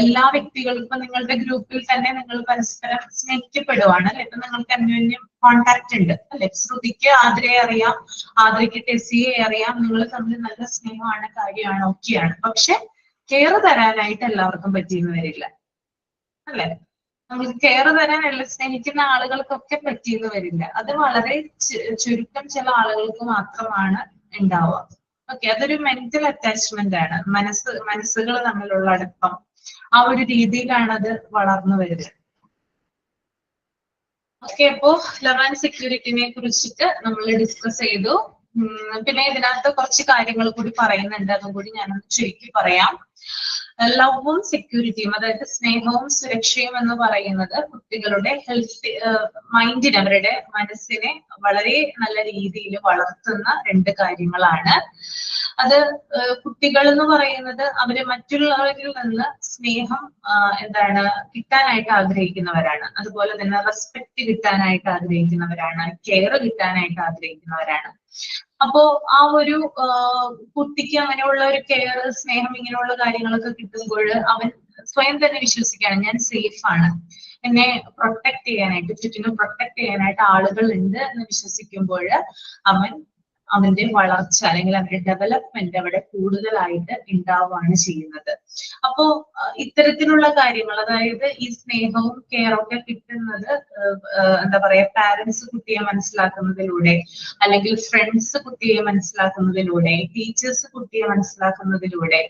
എല്ലാ വ്യക്തികൾക്കും, ഇപ്പൊ നിങ്ങളുടെ ഗ്രൂപ്പിൽ തന്നെ നിങ്ങൾ പരസ്പരം സ്നേഹിക്കപ്പെടുവാണ് അല്ലെ, ഇപ്പൊ നിങ്ങൾക്ക് അന്യോന്യം കോണ്ടാക്ട് ഉണ്ട് അല്ലെ. ശ്രുതിക്ക് ആദ്രയെ അറിയാം, ആദ്രയ്ക്ക് ടെസിയെ അറിയാം, നിങ്ങൾ തമ്മിൽ നല്ല സ്നേഹമാണ്, കാര്യമാണ്, ഒക്കെയാണ്. പക്ഷെ കെയർ തരാനായിട്ട് എല്ലാവർക്കും പറ്റിയെന്ന് വരില്ല അല്ലെ. നമുക്ക് കെയർ തരാൻ സ്നേഹിക്കുന്ന ആളുകൾക്കൊക്കെ പറ്റിയെന്ന് വരില്ല. അത് വളരെ ചുരുക്കം ചില ആളുകൾക്ക് മാത്രമാണ് ഉണ്ടാവുക. ഓക്കെ, അതൊരു മെന്റൽ അറ്റാച്ച്മെന്റ് ആണ്. മനസ്സുകൾ തമ്മിലുള്ള അടുപ്പം, ആ ഒരു രീതിയിലാണ് അത് വളർന്നു വരുന്നത്. ഓക്കെ, അപ്പോ ലവ് ആൻഡ് സെക്യൂരിറ്റിനെ കുറിച്ചിട്ട് നമ്മൾ ഡിസ്കസ് ചെയ്തു. പിന്നെ ഇതിനകത്ത് കുറച്ച് കാര്യങ്ങൾ കൂടി പറയുന്നുണ്ട്, അതും കൂടി ഞാനൊന്ന് ചുരുക്കി പറയാം. ലവും സെക്യൂരിറ്റിയും, അതായത് സ്നേഹവും സുരക്ഷയും എന്ന് പറയുന്നത് കുട്ടികളുടെ മൈൻഡിനെ, അവരുടെ മനസ്സിനെ വളരെ നല്ല രീതിയിൽ വളർത്തുന്ന രണ്ട് കാര്യങ്ങളാണ്. അത് കുട്ടികൾ എന്ന് പറയുന്നത് അവര് മറ്റുള്ളവരിൽ നിന്ന് സ്നേഹം കിട്ടാനായിട്ട് ആഗ്രഹിക്കുന്നവരാണ്. അതുപോലെ തന്നെ റെസ്പെക്ട് കിട്ടാനായിട്ട് ആഗ്രഹിക്കുന്നവരാണ്, കെയർ കിട്ടാനായിട്ട് ആഗ്രഹിക്കുന്നവരാണ്. അപ്പോ ആ ഒരു കുട്ടിക്ക് അങ്ങനെയുള്ള ഒരു കെയർ, സ്നേഹം, ഇങ്ങനെയുള്ള കാര്യങ്ങളൊക്കെ കിട്ടുമ്പോൾ അവൻ സ്വയം തന്നെ വിശ്വസിക്കുകയാണ്, ഞാൻ സേഫ് ആണ്, എന്നെ പ്രൊട്ടക്ട് ചെയ്യാനായിട്ട്, ചുറ്റിനും പ്രൊട്ടക്ട് ചെയ്യാനായിട്ട് ആളുകൾ ഉണ്ട് എന്ന് വിശ്വസിക്കുമ്പോൾ അവന്റെ വളർച്ച അല്ലെങ്കിൽ അവന്റെ ഡെവലപ്മെന്റ് അവിടെ കൂടുതലായിട്ട് ഉണ്ടാവുകയാണ് ചെയ്യുന്നത്. അപ്പോ ഇത്തരത്തിലുള്ള കാര്യങ്ങൾ, അതായത് ഈ സ്നേഹവും കെയറും ഒക്കെ കിട്ടുന്നത് പാരന്റ്സ് കുട്ടിയെ മനസ്സിലാക്കുന്നതിലൂടെ, അല്ലെങ്കിൽ ഫ്രണ്ട്സ് കുട്ടിയെ മനസ്സിലാക്കുന്നതിലൂടെ, ടീച്ചേഴ്സ് കുട്ടിയെ മനസ്സിലാക്കുന്നതിലൂടെ,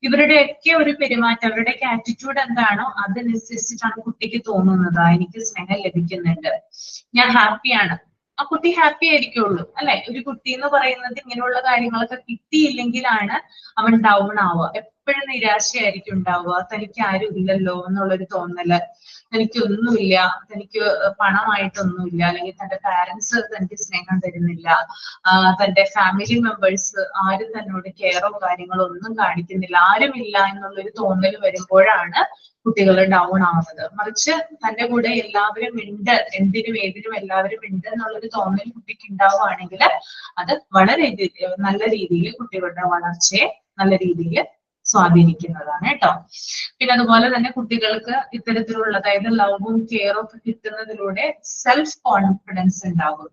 ഇവരുടെയൊക്കെ ഒരു പെരുമാറ്റം, അവരുടെയൊക്കെ ആറ്റിറ്റ്യൂഡ് എന്താണോ അതനുസരിച്ചിട്ടാണ് കുട്ടിക്ക് തോന്നുന്നത്, എനിക്ക് സ്നേഹം ലഭിക്കുന്നുണ്ട്, ഞാൻ ഹാപ്പിയാണ്. ആ കുട്ടി ഹാപ്പി ആയിരിക്കുള്ളൂ അല്ലെ. ഒരു കുട്ടി എന്ന് പറയുന്നത് ഇങ്ങനെയുള്ള കാര്യങ്ങളൊക്കെ കിട്ടിയില്ലെങ്കിലാണ് അവൻ ഡൗൺ ആവുക. എപ്പോഴും നിരാശയായിരിക്കും ഉണ്ടാവുക. തനിക്ക് ആരും ഇല്ലല്ലോ എന്നുള്ളൊരു തോന്നല്, തനിക്കൊന്നുമില്ല, തനിക്ക് പണമായിട്ടൊന്നുമില്ല, അല്ലെങ്കിൽ തന്റെ പാരന്റ്സ് തനിക്ക് സ്നേഹം തരുന്നില്ല, തന്റെ ഫാമിലി മെമ്പേഴ്സ് ആരും തന്നോട് കെയറോ കാര്യങ്ങളോ ഒന്നും കാണിക്കുന്നില്ല, ആരുമില്ല എന്നുള്ളൊരു തോന്നൽ വരുമ്പോഴാണ് കുട്ടികൾ ഡൗൺ ആവുന്നത്. മറിച്ച് തന്റെ കൂടെ എല്ലാവരും ഉണ്ട്, എന്തിനും ഏതിനും എല്ലാവരും ഉണ്ട് എന്നുള്ളൊരു തോന്നൽ കുട്ടിക്ക് ഉണ്ടാവുകയാണെങ്കിൽ അത് വളരെ നല്ല രീതിയിൽ കുട്ടികളുടെ വളർച്ചയെ നല്ല രീതിയിൽ സ്വാധീനിക്കുന്നതാണ് കേട്ടോ. പിന്നെ അതുപോലെ തന്നെ കുട്ടികൾക്ക് ഇത്തരത്തിലുള്ള, അതായത് ലവും കെയറും ഒക്കെ കിട്ടുന്നതിലൂടെ സെൽഫ് കോൺഫിഡൻസ് ഉണ്ടാകും,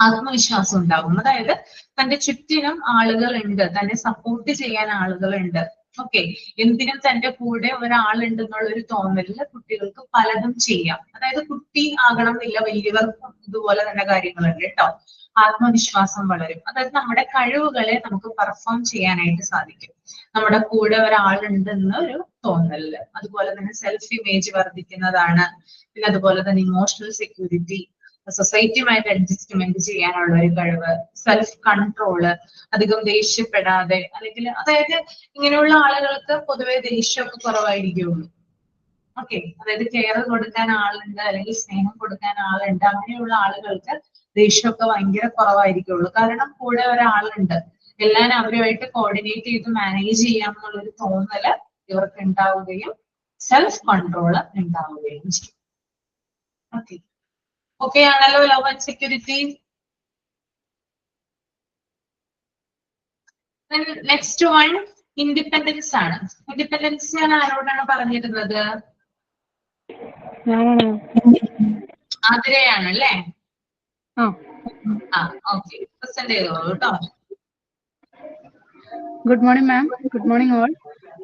ആത്മവിശ്വാസം ഉണ്ടാകും. അതായത് തന്റെ ചുറ്റിനും ആളുകളുണ്ട്, തന്നെ സപ്പോർട്ട് ചെയ്യാൻ ആളുകളുണ്ട്. ഓക്കെ, എന്തിനും തന്റെ കൂടെ ഒരാളുണ്ട് എന്നുള്ളൊരു തോന്നലില് കുട്ടികൾക്ക് പലതും ചെയ്യാം. അതായത് കുട്ടി ആകണം എന്നില്ല, വലിയവർക്കും ഇതുപോലെ തന്നെ കാര്യങ്ങളുണ്ട് കേട്ടോ. ആത്മവിശ്വാസം വളരും. അതായത് നമ്മുടെ കഴിവുകളെ നമുക്ക് പെർഫോം ചെയ്യാനായിട്ട് സാധിക്കും, നമ്മുടെ കൂടെ ഒരാളുണ്ടെന്ന് ഒരു തോന്നലില്. അതുപോലെ തന്നെ സെൽഫ് ഇമേജ് വർദ്ധിക്കുന്നതാണ്. പിന്നെ അതുപോലെ തന്നെ ഇമോഷണൽ സെക്യൂരിറ്റി, സൊസൈറ്റിയുമായിട്ട് അഡ്ജസ്റ്റ്മെന്റ് ചെയ്യാനുള്ള ഒരു കഴിവ്, സെൽഫ് കൺട്രോള്, അധികം ദേഷ്യപ്പെടാതെ, അല്ലെങ്കിൽ അതായത് ഇങ്ങനെയുള്ള ആളുകൾക്ക് പൊതുവെ ദേഷ്യമൊക്കെ കുറവായിരിക്കുള്ളൂ. ഓക്കെ, അതായത് കെയർ കൊടുക്കാൻ ആളുണ്ട്, അല്ലെങ്കിൽ സ്നേഹം കൊടുക്കാൻ ആളുണ്ട്, അങ്ങനെയുള്ള ആളുകൾക്ക് ദേഷ്യമൊക്കെ ഭയങ്കര കുറവായിരിക്കുള്ളൂ. കാരണം കൂടെ ഒരാളുണ്ട്, എല്ലാം അവരുമായിട്ട് കോർഡിനേറ്റ് ചെയ്ത് മാനേജ് ചെയ്യാം എന്നുള്ളൊരു തോന്നല് ഇവർക്ക് ഉണ്ടാവുകയും സെൽഫ് കൺട്രോള് ഉണ്ടാവുകയും ചെയ്യും. ഓക്കെ, ഓക്കെ ആണല്ലോ love and security. Next one independence ആണ്. ഇൻഡിപെൻഡൻസ് ഞാൻ ആരോടാണ് പറഞ്ഞിരുന്നത്? ആതിരയാണ് അല്ലേ? ഓക്കെ, പ്രസന്റ് ചെയ്തോളൂ കേട്ടോ. Good morning, ma'am. Good morning, all.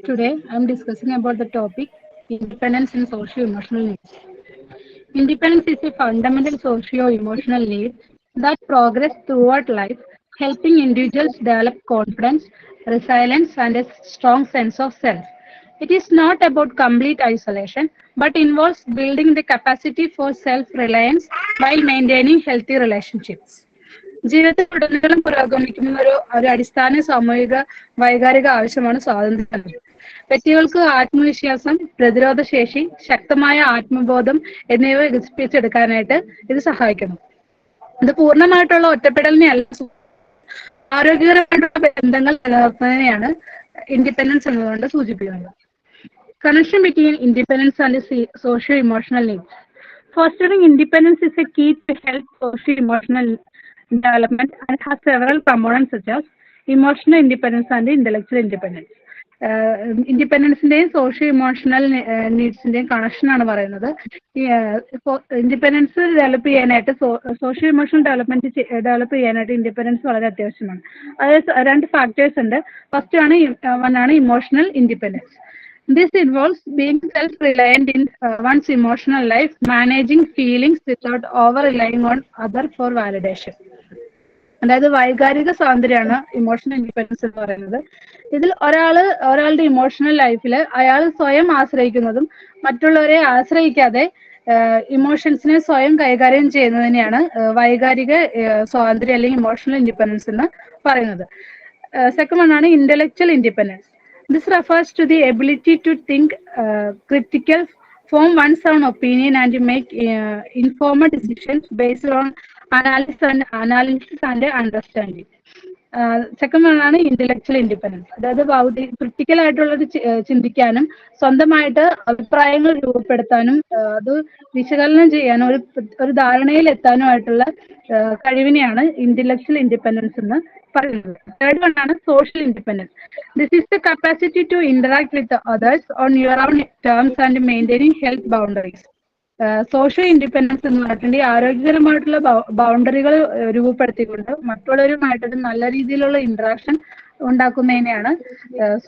Today, I am discussing about the topic independence and socio-emotional needs. Independence is a fundamental socio-emotional need that progress throughout life, helping individuals develop confidence, resilience, and a strong sense of self. It is not about complete isolation, but involves building the capacity for self-reliance while maintaining healthy relationships. ജീവിതത്തിലുടനീളം പുരോഗമിക്കുന്ന ഒരു അടിസ്ഥാന സാമൂഹിക വൈകാരിക ആവശ്യമാണ് സ്വാതന്ത്ര്യം. വ്യക്തികൾക്ക് ആത്മവിശ്വാസം, പ്രതിരോധശേഷി, ശക്തമായ ആത്മബോധം എന്നിവ വികസിപ്പിച്ചെടുക്കാനായിട്ട് ഇത് സഹായിക്കുന്നു. ഇത് പൂർണ്ണമായിട്ടുള്ള ഒറ്റപ്പെടലിനെ അല്ല, ആരോഗ്യകരമായിട്ടുള്ള ബന്ധങ്ങൾ നിലനിർത്തുന്നതിനെയാണ് ഇൻഡിപെൻഡൻസ് എന്നതുകൊണ്ട് സൂചിപ്പിക്കുന്നത്. Connection between independence and socio-emotional needs. Fostering independence is a key to health socio-emotional development and has several components such as emotional independence and intellectual independence. ഇൻഡിപെൻഡൻസിന്റെയും സോഷ്യോ ഇമോഷണൽ നീഡ്സിന്റെയും കണക്ഷൻ ആണ് പറയുന്നത്. ഇൻഡിപെൻഡൻസ് ഡെവലപ്പ് ചെയ്യാനായിട്ട് socio emotional develop ചെയ്യാനായിട്ട് independence വളരെ അത്യാവശ്യമാണ്. അതായത് രണ്ട് ഫാക്ടേഴ്സ് ഉണ്ട്. ഫസ്റ്റ് ആണ് emotional independence. This involves being self-reliant in one's emotional life, managing feelings without over-relying on others for validation. അതായത് വൈകാരിക സ്വാതന്ത്ര്യമാണ് ഇമോഷണൽ ഇൻഡിപെൻഡൻസ് എന്ന് പറയുന്നത്. ഇതിൽ ഒരാളുടെ ഇമോഷണൽ ലൈഫിൽ അയാൾ സ്വയം ആശ്രയിക്കുന്നതും മറ്റുള്ളവരെ ആശ്രയിക്കാതെ ഇമോഷൻസിനെ സ്വയം കൈകാര്യം ചെയ്യുന്നതിനെയാണ് വൈകാരിക സ്വാതന്ത്ര്യം അല്ലെങ്കിൽ ഇമോഷണൽ ഇൻഡിപെൻഡൻസ് എന്ന് പറയുന്നത്. സെക്കൻഡ് വൺ ആണ് intellectual independence. This refers to the ability to think critical, form one's own opinion, and to make informed decisions based on analysis and understanding. Second one ആണ് ഇന്റലക്ച്വൽ ഇൻഡിപെൻഡൻസ്. അതായത് critical ആയിട്ടുള്ളത് ചിന്തിക്കാനും സ്വന്തമായിട്ട് അഭിപ്രായങ്ങൾ രൂപപ്പെടുത്താനും അത് വിശകലനം ചെയ്യാനും ഒരു ധാരണയിൽ എത്താനുമായിട്ടുള്ള കഴിവിനെയാണ് ഇന്റലക്ച്വൽ ഇൻഡിപെൻഡൻസ് എന്ന് പറയുന്നത്. തേർഡ് വൺ ആണ് social independence. This is the capacity to interact with others on your own terms and maintaining health boundaries. Social independence എന്ന് പറഞ്ഞിട്ടുണ്ടെങ്കിൽ ആരോഗ്യകരമായിട്ടുള്ള ബൗണ്ടറികൾ രൂപപ്പെടുത്തിക്കൊണ്ട് മറ്റുള്ളവരുമായിട്ടൊരു നല്ല രീതിയിലുള്ള ഇന്ററാക്ഷൻ ഉണ്ടാക്കുന്നതിനെയാണ്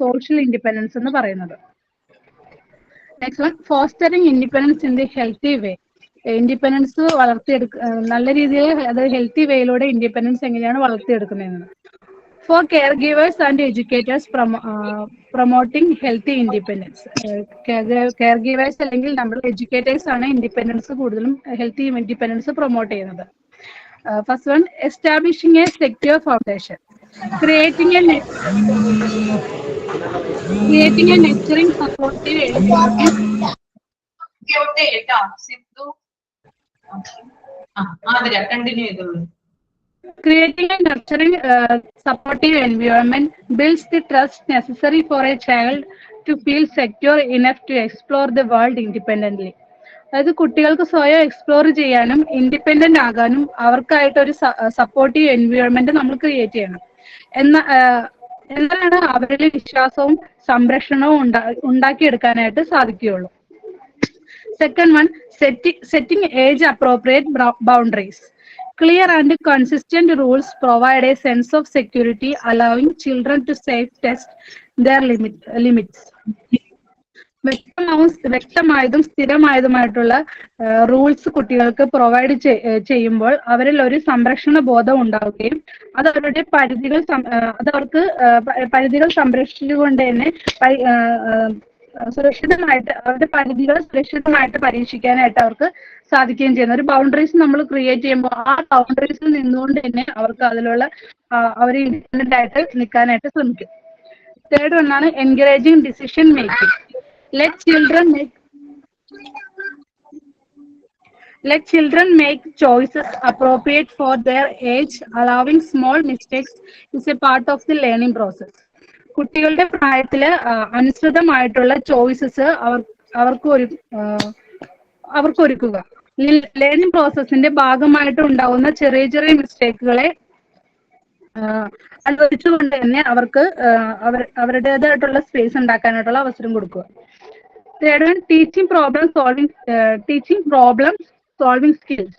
സോഷ്യൽ ഇൻഡിപെൻഡൻസ് എന്ന് പറയുന്നത്. Next one, fostering independence in the healthy way. Independence നല്ല രീതിയിൽ അതായത് healthy വേയിലൂടെ independence എങ്ങനെയാണ് വളർത്തിയെടുക്കുന്നതെന്ന്. For caregivers and educators promoting healthy independence. Caregivers അല്ലെങ്കിൽ നമ്മൾ എഡ്യൂക്കേറ്റേഴ്സ് ആണ് ഇൻഡിപെൻഡൻസ് കൂടുതലും ഹെൽത്തി ഇൻഡിപെൻഡൻസ് പ്രൊമോട്ട് ചെയ്യുന്നത്. First one, establishing A secure foundation. Creating a Creating a nurturing, supportive environment. കേട്ടോ സിന്ധു. ആതിര കണ്ടിന്യൂ ചെയ്തോളൂ. Creating a nurturing, supportive environment builds the trust necessary for a child to feel secure enough to explore the world independently. അതായത് കുട്ടികൾക്ക് സ്വയം explore ചെയ്യാനും independent ആകാനും അവർക്കായിട്ട് ഒരു supportive environment നമ്മൾ create ചെയ്യണം. എന്നാലാണ് അവരിൽ വിശ്വാസവും സംരക്ഷണവും ഉണ്ടാക്കിയെടുക്കാനായിട്ട് സാധിക്കുകയുള്ളൂ. Second one, setting age appropriate boundaries. Clear and consistent rules provide a sense of security, allowing children to safe test their limits. വ്യക്തമായതും സ്ഥിരമായതുമായിട്ടുള്ള റൂൾസ് കുട്ടികൾക്ക് പ്രൊവൈഡ് ചെയ്യുമ്പോൾ അവരിൽ ഒരു സംരക്ഷണ ബോധം ഉണ്ടാവുകയും അത് അവരുടെ അവർക്ക് പരിധികൾ സംരക്ഷിച്ചുകൊണ്ട് തന്നെ സുരക്ഷിതമായിട്ട് അവരുടെ പരിധികൾ സുരക്ഷിതമായിട്ട് പരീക്ഷിക്കാനായിട്ട് അവർക്ക് സാധിക്കുകയും ചെയ്യുന്നു. ഒരു ബൗണ്ടറീസ് നമ്മൾ ക്രിയേറ്റ് ചെയ്യുമ്പോൾ ആ ബൗണ്ടറീസിൽ നിന്നുകൊണ്ട് തന്നെ അവർക്ക് അതിലുള്ള അവർ ഇൻഡിപെൻഡന്റ് ആയിട്ട് നിൽക്കാനായിട്ട് ശ്രമിക്കും. തേർഡ് ഒന്നാണ് encouraging decision making. Let children make choices appropriate for their age. Allowing small mistakes is a part of the learning process. കുട്ടികളുടെ പ്രായത്തില് അനുസൃതമായിട്ടുള്ള ചോയ്സസ് അവർക്കൊരുക്കുക. ലേണിംഗ് പ്രോസസ്സിന്റെ ഭാഗമായിട്ട് ഉണ്ടാവുന്ന ചെറിയ ചെറിയ മിസ്റ്റേക്കുകളെ അനുവദിച്ചുകൊണ്ട് തന്നെ അവർക്ക് അവരുടേതായിട്ടുള്ള സ്പേസ് ഉണ്ടാക്കാനായിട്ടുള്ള അവസരം കൊടുക്കുക. Third one, teaching problem solving skills.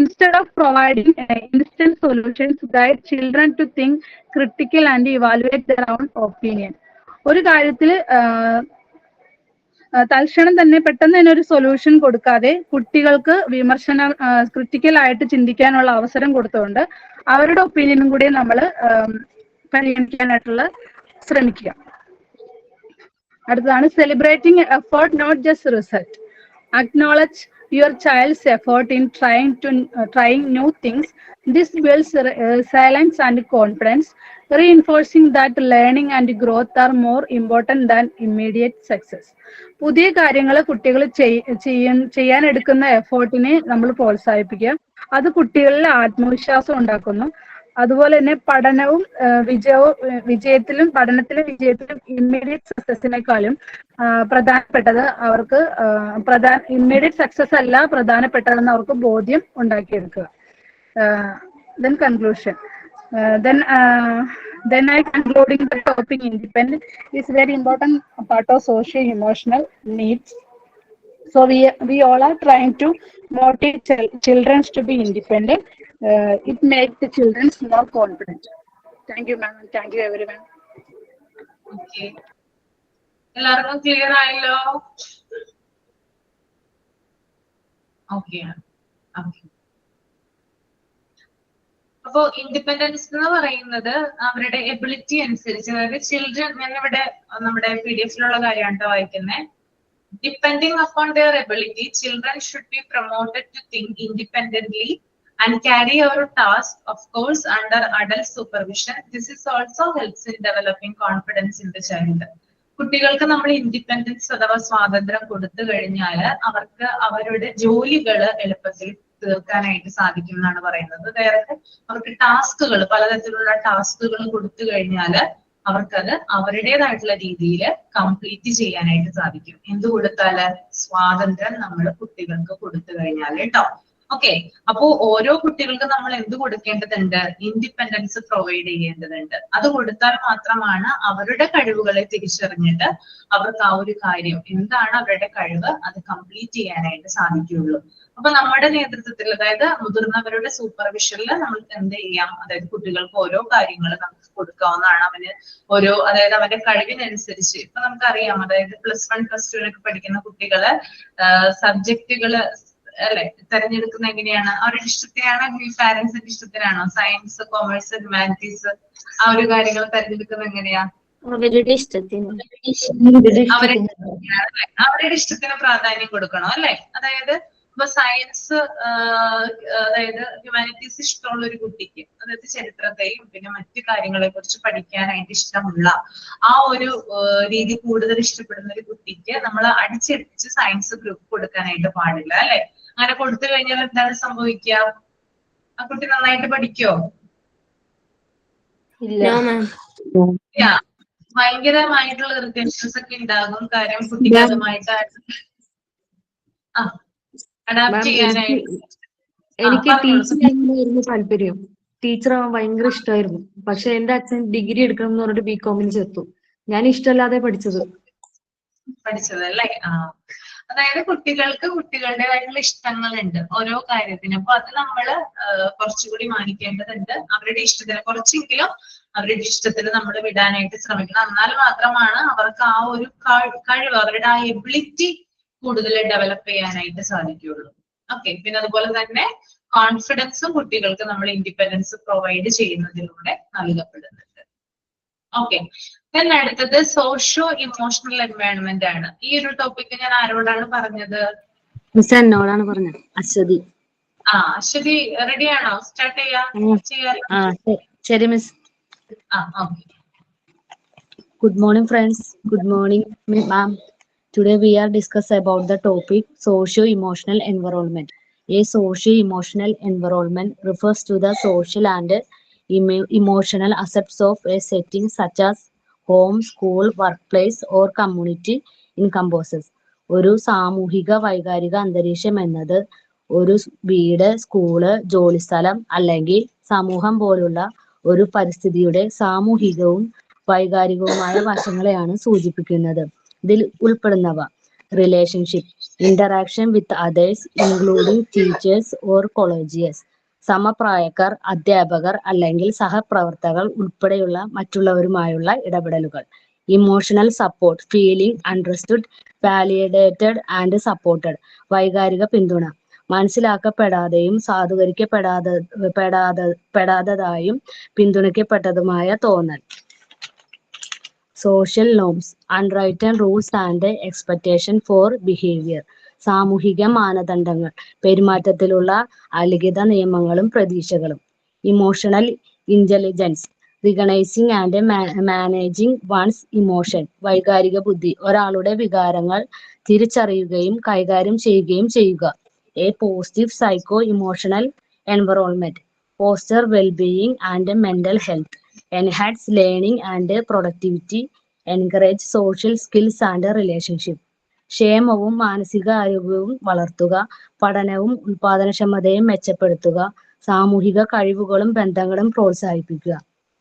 Instead of providing instant solutions, guide children to think critical and evaluate their own opinion. ഒരു കാര്യത്തിൽ തൽക്ഷണം തന്നെ പെട്ടെന്ന് തന്നെ ഒരു സൊല്യൂഷൻ കൊടുക്കാതെ കുട്ടികൾക്ക് ക്രിട്ടിക്കൽ ആയിട്ട് ചിന്തിക്കാനുള്ള അവസരം കൊടുത്തുകൊണ്ട് അവരുടെ ഒപ്പീനിയനും കൂടി നമ്മൾ പരിഗണിക്കാനായിട്ടുള്ള ശ്രമിക്കുക. അടുത്തതാണ് celebrating effort not just result. Acknowledge your child's effort in trying new things. This builds resilience and confidence, reinforcing that learning and growth are more important than immediate success. പുതിയ കാര്യങ്ങൾ കുട്ടികൾ ചെയ്യാൻ എടുക്കുന്ന എഫേർട്ടിനെ നമ്മൾ പ്രോത്സാഹിപ്പിക്കുക. അത് കുട്ടികളിൽ ആത്മവിശ്വാസം ഉണ്ടാക്കുന്നു. അതുപോലെ തന്നെ പഠനത്തിലും വിജയത്തിലും ഇമ്മീഡിയറ്റ് സക്സസിനേക്കാളും പ്രധാനപ്പെട്ടത് അവർക്ക് ഇമ്മീഡിയറ്റ് സക്സസ് അല്ല പ്രധാനപ്പെട്ടതെന്ന് അവർക്ക് ബോധ്യം ഉണ്ടാക്കിയെടുക്കുക. Then conclusion. Then I concluding the topic independent is very important part of social emotional needs. So we all are trying to motivate children to be independent. It makes the children more confident. Thank you, ma'am. Thank you, everyone. Okay. എല്ലാവർക്കും clear ആയല്ലോ? Okay. അപ്പോ independence എന്ന് പറയുന്നത് അവരുടെ ability അനുസരിച്ച്, അതായത് children, ഞാനിവിടെ നമ്മുടെ PDF-ലുള്ള കാര്യമാണ് വായിക്കുന്നത്. Depending upon their ability, children should be promoted to think independently and carry out tasks, of course, under adult supervision. This is also helps in developing confidence in the child. കുട്ടികൾക്ക് നമ്മൾ independence അഥവാ സ്വാതന്ത്ര്യം കൊടുത്തു കഴിഞ്ഞാൽ അവർക്ക് അവരുടെ ജോലികൾ എളുപ്പത്തിൽ തീർക്കാനായിട്ട് സാധിക്കും എന്നാണ് പറയുന്നത്. അതായത് അവർക്ക് ടാസ്കുകൾ, പലതരത്തിലുള്ള ടാസ്കുകൾ കൊടുത്തു കഴിഞ്ഞാൽ അവർക്കത് അവരുടേതായിട്ടുള്ള രീതിയിൽ കംപ്ലീറ്റ് ചെയ്യാനായിട്ട് സാധിക്കും. എന്ത് കൊടുത്താല്? സ്വാതന്ത്ര്യം നമ്മൾ കുട്ടികൾക്ക് കൊടുത്തു കഴിഞ്ഞാൽ കേട്ടോ. ഓക്കെ. അപ്പോ ഓരോ കുട്ടികൾക്ക് നമ്മൾ എന്ത് കൊടുക്കേണ്ടതുണ്ട്? ഇൻഡിപെൻഡൻസ് പ്രൊവൈഡ് ചെയ്യേണ്ടതുണ്ട്. അത് കൊടുത്താൽ മാത്രമാണ് അവരുടെ കഴിവുകളെ തിരിച്ചറിഞ്ഞിട്ട് അവർക്ക് ആ ഒരു കാര്യം എന്താണ് അവരുടെ കഴിവ് അത് കംപ്ലീറ്റ് ചെയ്യാനായിട്ട് സാധിക്കുകയുള്ളൂ. അപ്പൊ നമ്മുടെ നേതൃത്വത്തിൽ, അതായത് മുതിർന്നവരുടെ സൂപ്പർവിഷനിൽ നമ്മൾ എന്ത് ചെയ്യാം? അതായത് കുട്ടികൾക്ക് ഓരോ കാര്യങ്ങൾ നമുക്ക് കൊടുക്കാവുന്നതാണ്. അതായത് അവന്റെ കഴിവിനനുസരിച്ച്. ഇപ്പൊ നമുക്കറിയാം, അതായത് +1 +2 പഠിക്കുന്ന കുട്ടികള് സബ്ജക്റ്റുകള് അല്ലെ തെരഞ്ഞെടുക്കുന്ന എങ്ങനെയാണ്? അവരുടെ ഇഷ്ടത്തിനാണോ? പാരന്റ്സിന്റെ ഇഷ്ടത്തിനാണോ? സയൻസ്, കൊമേഴ്സ്, ഹ്യൂമാനിറ്റീസ് ആ ഒരു കാര്യങ്ങൾ തെരഞ്ഞെടുക്കുന്നത് എങ്ങനെയാ? അവരുടെ ഇഷ്ടത്തിന് അവരുടെ ഇഷ്ടത്തിന് പ്രാധാന്യം കൊടുക്കണം അല്ലെ? അതായത് അപ്പൊ സയൻസ് അതായത് ഹ്യൂമാനിറ്റീസ് ഇഷ്ടമുള്ള ഒരു കുട്ടിക്ക്, അതായത് ചരിത്രത്തെയും പിന്നെ മറ്റു കാര്യങ്ങളെ കുറിച്ച് പഠിക്കാനായിട്ട് ഇഷ്ടമുള്ള ആ ഒരു രീതി കൂടുതൽ ഇഷ്ടപ്പെടുന്ന ഒരു കുട്ടിക്ക് നമ്മൾ അടിച്ചെടുപ്പിച്ച് സയൻസ് ഗ്രൂപ്പ് കൊടുക്കാനായിട്ട് പാടില്ല, അല്ലെ? അങ്ങനെ കൊടുത്തു കഴിഞ്ഞാൽ എന്താണ് സംഭവിക്കുക? ആ കുട്ടി നന്നായിട്ട് പഠിക്കോ? ഇല്ല. ഭയങ്കരമായിട്ടുള്ള ഇറിറ്റേഷൻസ് ഒക്കെ ഉണ്ടാകും. കാര്യം കുട്ടിക്ക് അതുമായിട്ട് അഡാപ്റ്റ് ചെയ്യാനായിട്ട്. എനിക്ക് ടീച്ചറായിരുന്നു താല്പര്യം. ടീച്ചറാവാൻ ഭയങ്കര ഇഷ്ടമായിരുന്നു. പക്ഷെ എന്റെ അച്ഛൻ ഡിഗ്രി എടുക്കണം എന്ന് പറഞ്ഞിട്ട് ബികോമിന് ചേർത്തു. ഞാൻ ഇഷ്ടമല്ലാതെ പഠിച്ചത് അല്ലേ? അതായത് കുട്ടികൾക്ക് കുട്ടികളുടേതായിട്ടുള്ള ഇഷ്ടങ്ങളുണ്ട് ഓരോ കാര്യത്തിനും. അപ്പൊ അത് നമ്മള് കുറച്ചുകൂടി മാനിക്കേണ്ടതുണ്ട്. അവരുടെ ഇഷ്ടത്തിന് കുറച്ചെങ്കിലും അവരുടെ ഇഷ്ടത്തിന് നമ്മൾ വിടാനായിട്ട് ശ്രമിക്കണം. എന്നാൽ മാത്രമാണ് അവർക്ക് ആ ഒരു കഴിവ്, അവരുടെ ആ എബിലിറ്റി കൂടുതൽ ഡെവലപ്പ് ചെയ്യാനായിട്ട് സാധിക്കുകയുള്ളൂ. ഓക്കെ. പിന്നെ അതുപോലെ തന്നെ കോൺഫിഡൻസും കുട്ടികൾക്ക് നമ്മൾ ഇൻഡിപെൻഡൻസ് പ്രൊവൈഡ് ചെയ്യുന്നതിലൂടെ നൽകപ്പെടുന്നുണ്ട്. ഓക്കെ. then അടുത്തത് സോഷ്യോ ഇമോഷണൽ എൻവയോൺമെന്റ് ആണ്. ഈ ഒരു ടോപ്പിക് ഞാൻ ആരോടാണ് പറഞ്ഞത്? മിസ് എന്നോടാണ് പറഞ്ഞത്, അശ്വതി. അശ്വതി റെഡിയാണോ? സ്റ്റാർട്ട് ചെയ്യാം. ശരി miss. Good morning friends. Good morning ma'am. Today we are discuss about the topic socio-emotional environment. A socio-emotional environment refers to the social and emotional aspects of a setting such as home, school, workplace or community encompasses. ഒരു സാമൂഹിക വൈകാരിക അന്തരീക്ഷം എന്നത് ഒരു വീട്, school, ജോലിസ്ഥലം അല്ലെങ്കിൽ സമൂഹം പോലുള്ള ഒരു പരിസ്ഥിതിയുടെ സാമൂഹികവും വൈകാരികവുമായ വശങ്ങളെയാണ് സൂചിപ്പിക്കുന്നത്. ഇതിൽ ഉൾപ്പെടുന്നവ: relationship, interaction with others including teachers or colleagues, സമപ്രായക്കാർ, അധ്യാപകർ അല്ലെങ്കിൽ സഹപ്രവർത്തകർ ഉൾപ്പെടെയുള്ള മറ്റുള്ളവരുമായുള്ള ഇടപെടലുകൾ. Emotional support, feeling understood, validated and supported, വൈകാരിക പിന്തുണ, മനസ്സിലാക്കപ്പെടാതെയും സാധൂകരിക്കപ്പെടാത്തതായും പിന്തുണയ്ക്കപ്പെട്ടതുമായ തോന്നൽ. Social norms, unwritten rules and expectation for behaviour, സാമൂഹിക മാനദണ്ഡങ്ങൾ, പെരുമാറ്റത്തിലുള്ള അലിഖിത നിയമങ്ങളും പ്രതീക്ഷകളും. Emotional intelligence, recognising and managing one's emotion, വൈകാരിക ബുദ്ധി, ഒരാളുടെ വികാരങ്ങൾ തിരിച്ചറിയുകയും കൈകാര്യം ചെയ്യുകയും ചെയ്യുക. A positive psycho-emotional environment foster well-being and mental health, enhance learning and productivity, encourage social skills and relationship. ക്ഷേമവും മാനസിക ആരോഗ്യവും വളർത്തുക, പഠനവും ഉൽപാദനക്ഷമതയും മെച്ചപ്പെടുത്തുക, സാമൂഹിക കഴിവുകളും ബന്ധങ്ങളും പ്രോത്സാഹിപ്പിക്കുക.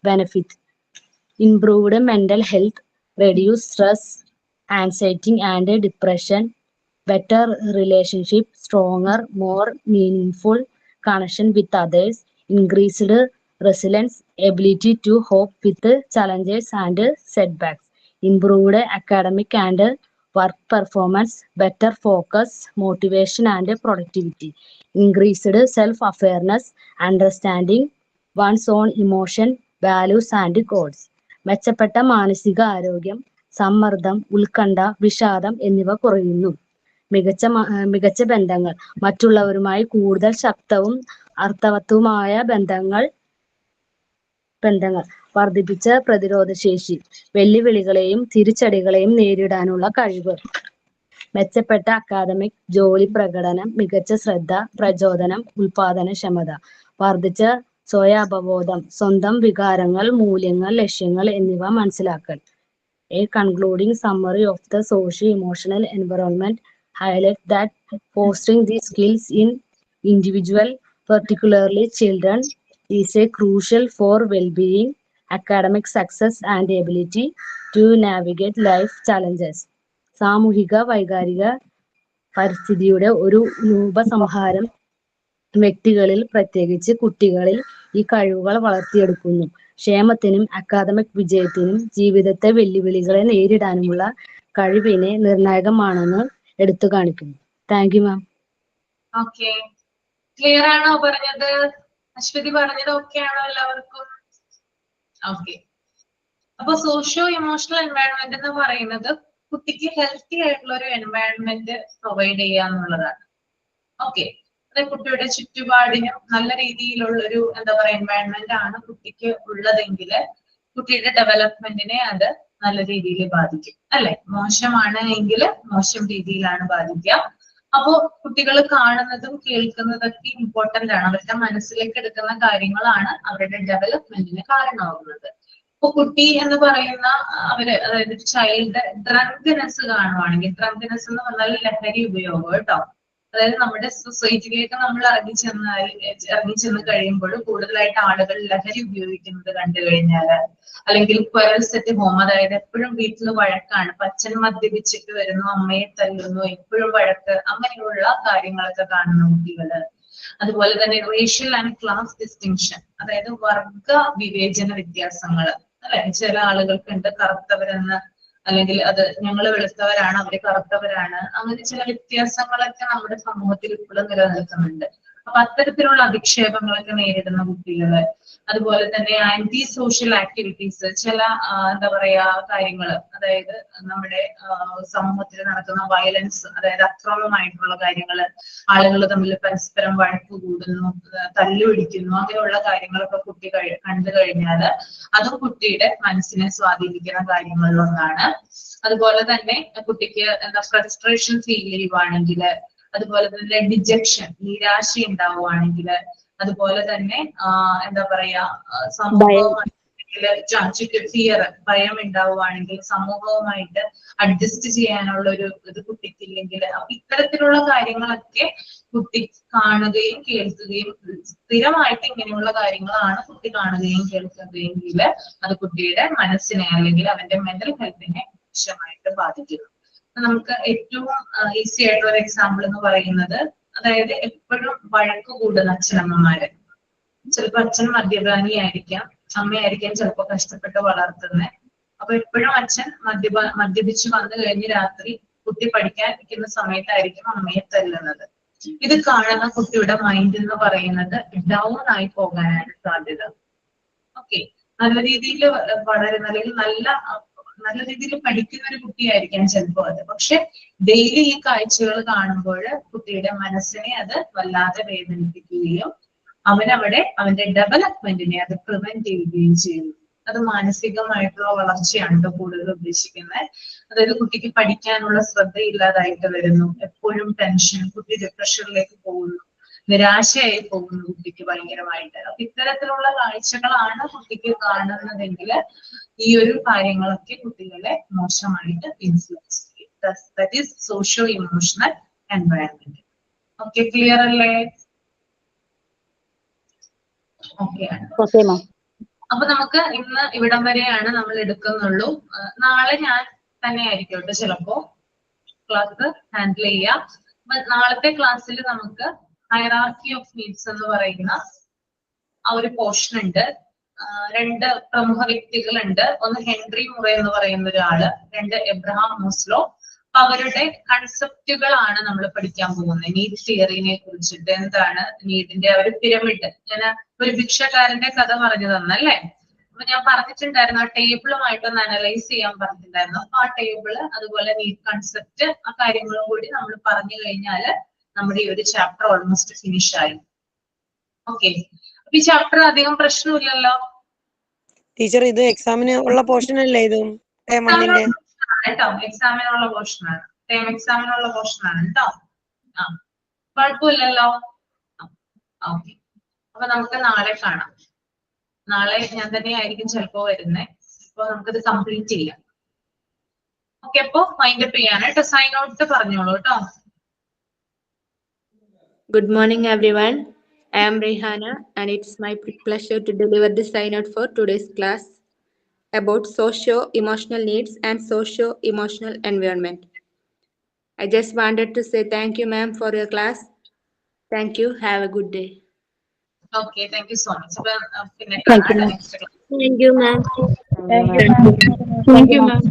Benefit: improved mental health, reduce stress, anxiety and depression, better relationship, stronger, more meaningful connection with others, increased resilience, ability to cope with challenges and setbacks, improved academic and work performance, better focus, motivation and productivity, increased self-awareness, understanding one's own emotion, values and goals. മെച്ചപ്പെട്ട മാനസിക ആരോഗ്യം, സമ്മർദ്ദം, ഉത്കണ്ഠ, വിഷാദം എന്നിവ കുറയുന്നു. മികച്ച ബന്ധങ്ങൾ, മറ്റുള്ളവരുമായി കൂടുതൽ ശക്തവും അർത്ഥവത്തുമായ ബന്ധങ്ങൾ, വർദ്ധിപ്പിച്ച പ്രതിരോധശേഷി, വെല്ലുവിളികളെയും തിരിച്ചടികളെയും നേരിടാനുള്ള കഴിവ്. മെച്ചപ്പെട്ട അക്കാദമിക്, ജോലി പ്രകടനം, മികച്ച ശ്രദ്ധ, പ്രചോദനം, ഉൽപാദനക്ഷമത, വർദ്ധിച്ച സ്വയാവബോധം, സ്വന്തം വികാരങ്ങൾ, മൂല്യങ്ങൾ, ലക്ഷ്യങ്ങൾ എന്നിവ മനസ്സിലാക്കൽ. A concluding summary of the socio-emotional environment highlights that fostering these skills in individual, particularly children, is a crucial for well-being, academic success and ability to navigate life challenges. സാമൂഹിക വൈകാരിക പരിസ്ഥിതിയുടെ ഒരു രൂപസംഹാരം വ്യക്തികളിൽ, പ്രത്യേകിച്ച് കുട്ടികളിൽ ഈ കഴിവുകൾ വളർത്തിയെടുക്കുന്നു. ക്ഷേമത്തിനും അക്കാദമിക് വിജയത്തിനും ജീവിതത്തെ വെല്ലുവിളികളെ നേരിടാനുമുള്ള കഴിവിനെ നിർണായകമാണെന്ന് എടുത്തു കാണിക്കുന്നു. Thank you ma'am. Okay, clear ആണോ പറഞ്ഞത്? അശ്വതി പറഞ്ഞത് ഓക്കെ ആണോ എല്ലാവർക്കും? ഓക്കെ. അപ്പൊ സോഷ്യോ ഇമോഷണൽ എൻവയോൺമെന്റ് എന്ന് പറയുന്നത് കുട്ടിക്ക് ഹെൽത്തി ആയിട്ടുള്ള ഒരു എൻവയോൺമെന്റ് പ്രൊവൈഡ് ചെയ്യുക എന്നുള്ളതാണ്. ഓക്കെ. അതായത് കുട്ടിയുടെ ചുറ്റുപാടിനും നല്ല രീതിയിലുള്ളൊരു എന്താ പറയുക എൻവയൺമെന്റ് ആണ് കുട്ടിക്ക് ഉള്ളതെങ്കിൽ കുട്ടിയുടെ ഡെവലപ്മെന്റിനെ അത് നല്ല രീതിയിൽ ബാധിക്കും അല്ലെ. മോശമാണ് എങ്കിൽ മോശം രീതിയിലാണ് ബാധിക്കുക. അപ്പോ കുട്ടികൾ കാണുന്നതും കേൾക്കുന്നതൊക്കെ ഇമ്പോർട്ടന്റ് ആണ്. അവരുടെ മനസ്സിലേക്ക് എടുക്കുന്ന കാര്യങ്ങളാണ് അവരുടെ ഡെവലപ്മെന്റിന് കാരണമാകുന്നത്. ഇപ്പൊ കുട്ടി എന്ന് പറയുന്ന അവര് അതായത് ചൈൽഡ് ഡ്രങ്ക്നെസ് കാണുവാണെങ്കിൽ, ഡ്രങ്ക്നെസ് എന്ന് പറഞ്ഞാൽ ലഹരി ഉപയോഗം കേട്ടോ. അതായത് നമ്മുടെ സൊസൈറ്റിയിലേക്ക് നമ്മൾ ഇറങ്ങിച്ചെന്ന് കഴിയുമ്പോൾ കൂടുതലായിട്ട് ആളുകൾ ലഹരി ഉപയോഗിക്കുന്നത് കണ്ടു കഴിഞ്ഞാല്, അല്ലെങ്കിൽ ക്വയൽസ് അറ്റ് ഹോം, അതായത് എപ്പോഴും വീട്ടിൽ വഴക്കാണ്, അച്ഛൻ മദ്യപിച്ചിട്ട് വരുന്നു, അമ്മയെ തല്ലുന്നു, എപ്പോഴും വഴക്ക്, അങ്ങനെയുള്ള കാര്യങ്ങളൊക്കെ കാണുന്ന കുട്ടികള്. അതുപോലെ തന്നെ റേഷ്യൽ ആൻഡ് ക്ലാസ് ഡിസ്റ്റിങ്ഷൻ, അതായത് വർഗ വിവേചന വ്യത്യാസങ്ങള് അല്ലെ. ചില ആളുകൾക്കുണ്ട് കറുത്തവരെന്ന്, അല്ലെങ്കിൽ അത് ഞങ്ങൾ വെളുത്തവരാണ് അവര് കറുത്തവരാണ്, അങ്ങനെ ചില വ്യത്യാസങ്ങളൊക്കെ നമ്മുടെ സമൂഹത്തിൽ ഇപ്പോഴും നിലനിൽക്കുന്നുണ്ട്. അപ്പൊ അത്തരത്തിലുള്ള അധിക്ഷേപങ്ങളൊക്കെ നേരിടുന്ന കുട്ടികള്. അതുപോലെ തന്നെ ആന്റി സോഷ്യൽ ആക്ടിവിറ്റീസ്, ചില എന്താ പറയാ കാര്യങ്ങള്, അതായത് നമ്മുടെ സമൂഹത്തിൽ നടക്കുന്ന വയലൻസ്, അതായത് അക്രമമായിട്ടുള്ള കാര്യങ്ങള്, ആളുകൾ തമ്മിൽ പരസ്പരം വഴക്ക് കൂടുന്നു, തല്ലുപിടിക്കുന്നു, അങ്ങനെയുള്ള കാര്യങ്ങളൊക്കെ കുട്ടി കണ്ടു കഴിഞ്ഞാല് അതും കുട്ടിയുടെ മനസ്സിനെ സ്വാധീനിക്കുന്ന കാര്യങ്ങളിലൊന്നാണ്. അതുപോലെ തന്നെ കുട്ടിക്ക് എന്താ ഫ്രസ്ട്രേഷൻ ഫീൽ ചെയ്യുവാണെങ്കിൽ, അതുപോലെ തന്നെ ഡിജക്ഷൻ, നിരാശ ഉണ്ടാവുകയാണെങ്കിൽ, അതുപോലെ തന്നെ എന്താ പറയാ സമൂഹവുമായിട്ട് ഫിയർ, ഭയം ഉണ്ടാവുകയാണെങ്കിൽ, സമൂഹവുമായിട്ട് അഡ്ജസ്റ്റ് ചെയ്യാനുള്ള ഒരു ഇത് കുട്ടിക്കില്ലെങ്കിൽ, അപ്പൊ ഇത്തരത്തിലുള്ള കാര്യങ്ങളൊക്കെ കുട്ടി കാണുകയും കേൾക്കുകയും സ്ഥിരമായിട്ട് ഇങ്ങനെയുള്ള കാര്യങ്ങളാണ് കുട്ടി കാണുകയും കേൾക്കുകയെങ്കിൽ അത് കുട്ടിയുടെ മനസ്സിനെ അല്ലെങ്കിൽ അവന്റെ മെന്റൽ ഹെൽത്തിനെ മോശമായിട്ട് ബാധിക്കുന്നു. നമുക്ക് ഏറ്റവും ഈസി ആയിട്ടുള്ള ഒരു എക്സാമ്പിൾ എന്ന് പറയുന്നത്, അതായത് എപ്പോഴും വഴക്ക് കൂടുന്ന അച്ഛനമ്മമാര്. ചിലപ്പോൾ അച്ഛൻ മദ്യപാനിയായിരിക്കാം, അമ്മയായിരിക്കാം ചിലപ്പോൾ കഷ്ടപ്പെട്ട് വളർത്തുന്നത്. അപ്പൊ എപ്പോഴും അച്ഛൻ മദ്യപിച്ച് വന്നു കഴിഞ്ഞ് രാത്രി കുട്ടി പഠിക്കാൻ ഇരിക്കുന്ന സമയത്തായിരിക്കും അമ്മയെ തല്ലുന്നത്. ഇത് കാണുന്ന കുട്ടിയുടെ മൈൻഡ് എന്ന് പറയുന്നത് ഡൗൺ ആയി പോകാനാണ് സാധ്യത. ഓക്കെ. നല്ല രീതിയിൽ വളരുന്ന അല്ലെങ്കിൽ നല്ല രീതിയിൽ പഠിക്കുന്ന ഒരു കുട്ടിയായിരിക്കാം ചിലപ്പോൾ അത്. പക്ഷെ ഡെയിലി ഈ കാഴ്ചകൾ കാണുമ്പോൾ കുട്ടിയുടെ മനസ്സിനെ അത് വല്ലാതെ വേദനിപ്പിക്കുകയും അവനവിടെ അവന്റെ ഡെവലപ്മെന്റിനെ അത് പ്രിവെന്റ് ചെയ്യുകയും ചെയ്യുന്നു. അത് മാനസികമായിട്ടുള്ള വളർച്ചയാണ് കൂടുതൽ ഉദ്ദേശിക്കുന്നത്. അതായത് കുട്ടിക്ക് പഠിക്കാനുള്ള ശ്രദ്ധ ഇല്ലാതായിട്ട് വരുന്നു, എപ്പോഴും ടെൻഷൻ, കുട്ടി ഡിപ്രഷനിലേക്ക് പോകുന്നു, നിരാശയായി പോകുന്നു കുട്ടിക്ക് ഭയങ്കരമായിട്ട്. അപ്പൊ ഇത്തരത്തിലുള്ള കാഴ്ചകളാണ് കുട്ടിക്ക് കാണുന്നതെങ്കിൽ ഈ ഒരു കാര്യങ്ങളൊക്കെ കുട്ടികളെ മോശമായിട്ട് ഇൻഫ്ലുവൻസ് ചെയ്യും. That is socio emotional environment. Okay, clear അല്ലേ? ഓക്കെ. അപ്പൊ നമുക്ക് ഇന്ന് ഇവിടം വരെയാണ് നമ്മൾ എടുക്കുന്നുള്ളൂ. നാളെ ഞാൻ തന്നെ ആയിരിക്കും കേട്ടോ ചിലപ്പോ ക്ലാസ് ഹാൻഡിൽ ചെയ്യാം. നാളത്തെ ക്ലാസ്സിൽ നമുക്ക് ഹൈറാർക്കി ഓഫ് നീഡ്സ് എന്ന് പറയുന്ന ആ ഒരു പോർഷൻ ഉണ്ട്. രണ്ട് പ്രമുഖ വ്യക്തികളുണ്ട്. ഒന്ന് ഹെൻറി മുറെ എന്ന് പറയുന്ന ഒരാള്, രണ്ട് എബ്രഹാം മോസ്ലോ. അപ്പൊ അവരുടെ കൺസെപ്റ്റുകളാണ് നമ്മൾ പഠിക്കാൻ പോകുന്നത്. നീഡ് തിയറിനെ കുറിച്ചിട്ട്, എന്താണ് നീഡിന്റെ ഒരു പിരമിഡ്. ഞാൻ ഒരു ഭിക്ഷക്കാരന്റെ കഥ പറഞ്ഞു തന്നല്ലേ. അപ്പൊ ഞാൻ പറഞ്ഞിട്ടുണ്ടായിരുന്നു ആ ടേബിളുമായിട്ടൊന്ന് അനലൈസ് ചെയ്യാൻ പറഞ്ഞിട്ടുണ്ടായിരുന്നു. അപ്പൊ ആ ടേബിള് അതുപോലെ നീഡ് കൺസെപ്റ്റ് ആ കാര്യങ്ങളും കൂടി നമ്മൾ പറഞ്ഞു കഴിഞ്ഞാല് നമ്മുടെ ഈ ഒരു ചാപ്റ്റർ ഓൾമോസ്റ്റ് ഫിനിഷ് ആയി. ഓക്കെ. അപ്പൊ ഈ ചാപ്റ്റർ അധികം പ്രശ്നമില്ലല്ലോ ടീച്ചർ. ഇത് എക്സാമിന് ഉള്ള പോർഷൻ അല്ലേ? ഇത് കേട്ടോ, എക്സാമിനുള്ള പോർഷനാണ്, ടേം എക്സാമിനുള്ള പോർഷനാണ് കേട്ടോ. ആ, കുഴപ്പമില്ലല്ലോ. ഓക്കെ. അപ്പൊ നമുക്ക് നാളെ കാണാം. നാളെ ഞാൻ തന്നെയായിരിക്കും ചിലപ്പോ വരുന്നത്. അപ്പൊ നമുക്കത് കംപ്ലീറ്റ് ചെയ്യാം. ഓക്കെ. അപ്പൊ മൈൻഡ് അപ്പ് ചെയ്യാണ് കേട്ടോ. സൈൻ ഔട്ട് പറഞ്ഞോളൂ കേട്ടോ. Good morning, everyone. I am Rehana, and it's my pleasure to deliver the sign out for today's class about socio-emotional needs and socio-emotional environment. I just wanted to say thank you, ma'am, for your class. Thank you. Have a good day. Okay, thank you so much. Thank you, ma'am. Next class. Thank you, ma'am. Thank you, ma'am.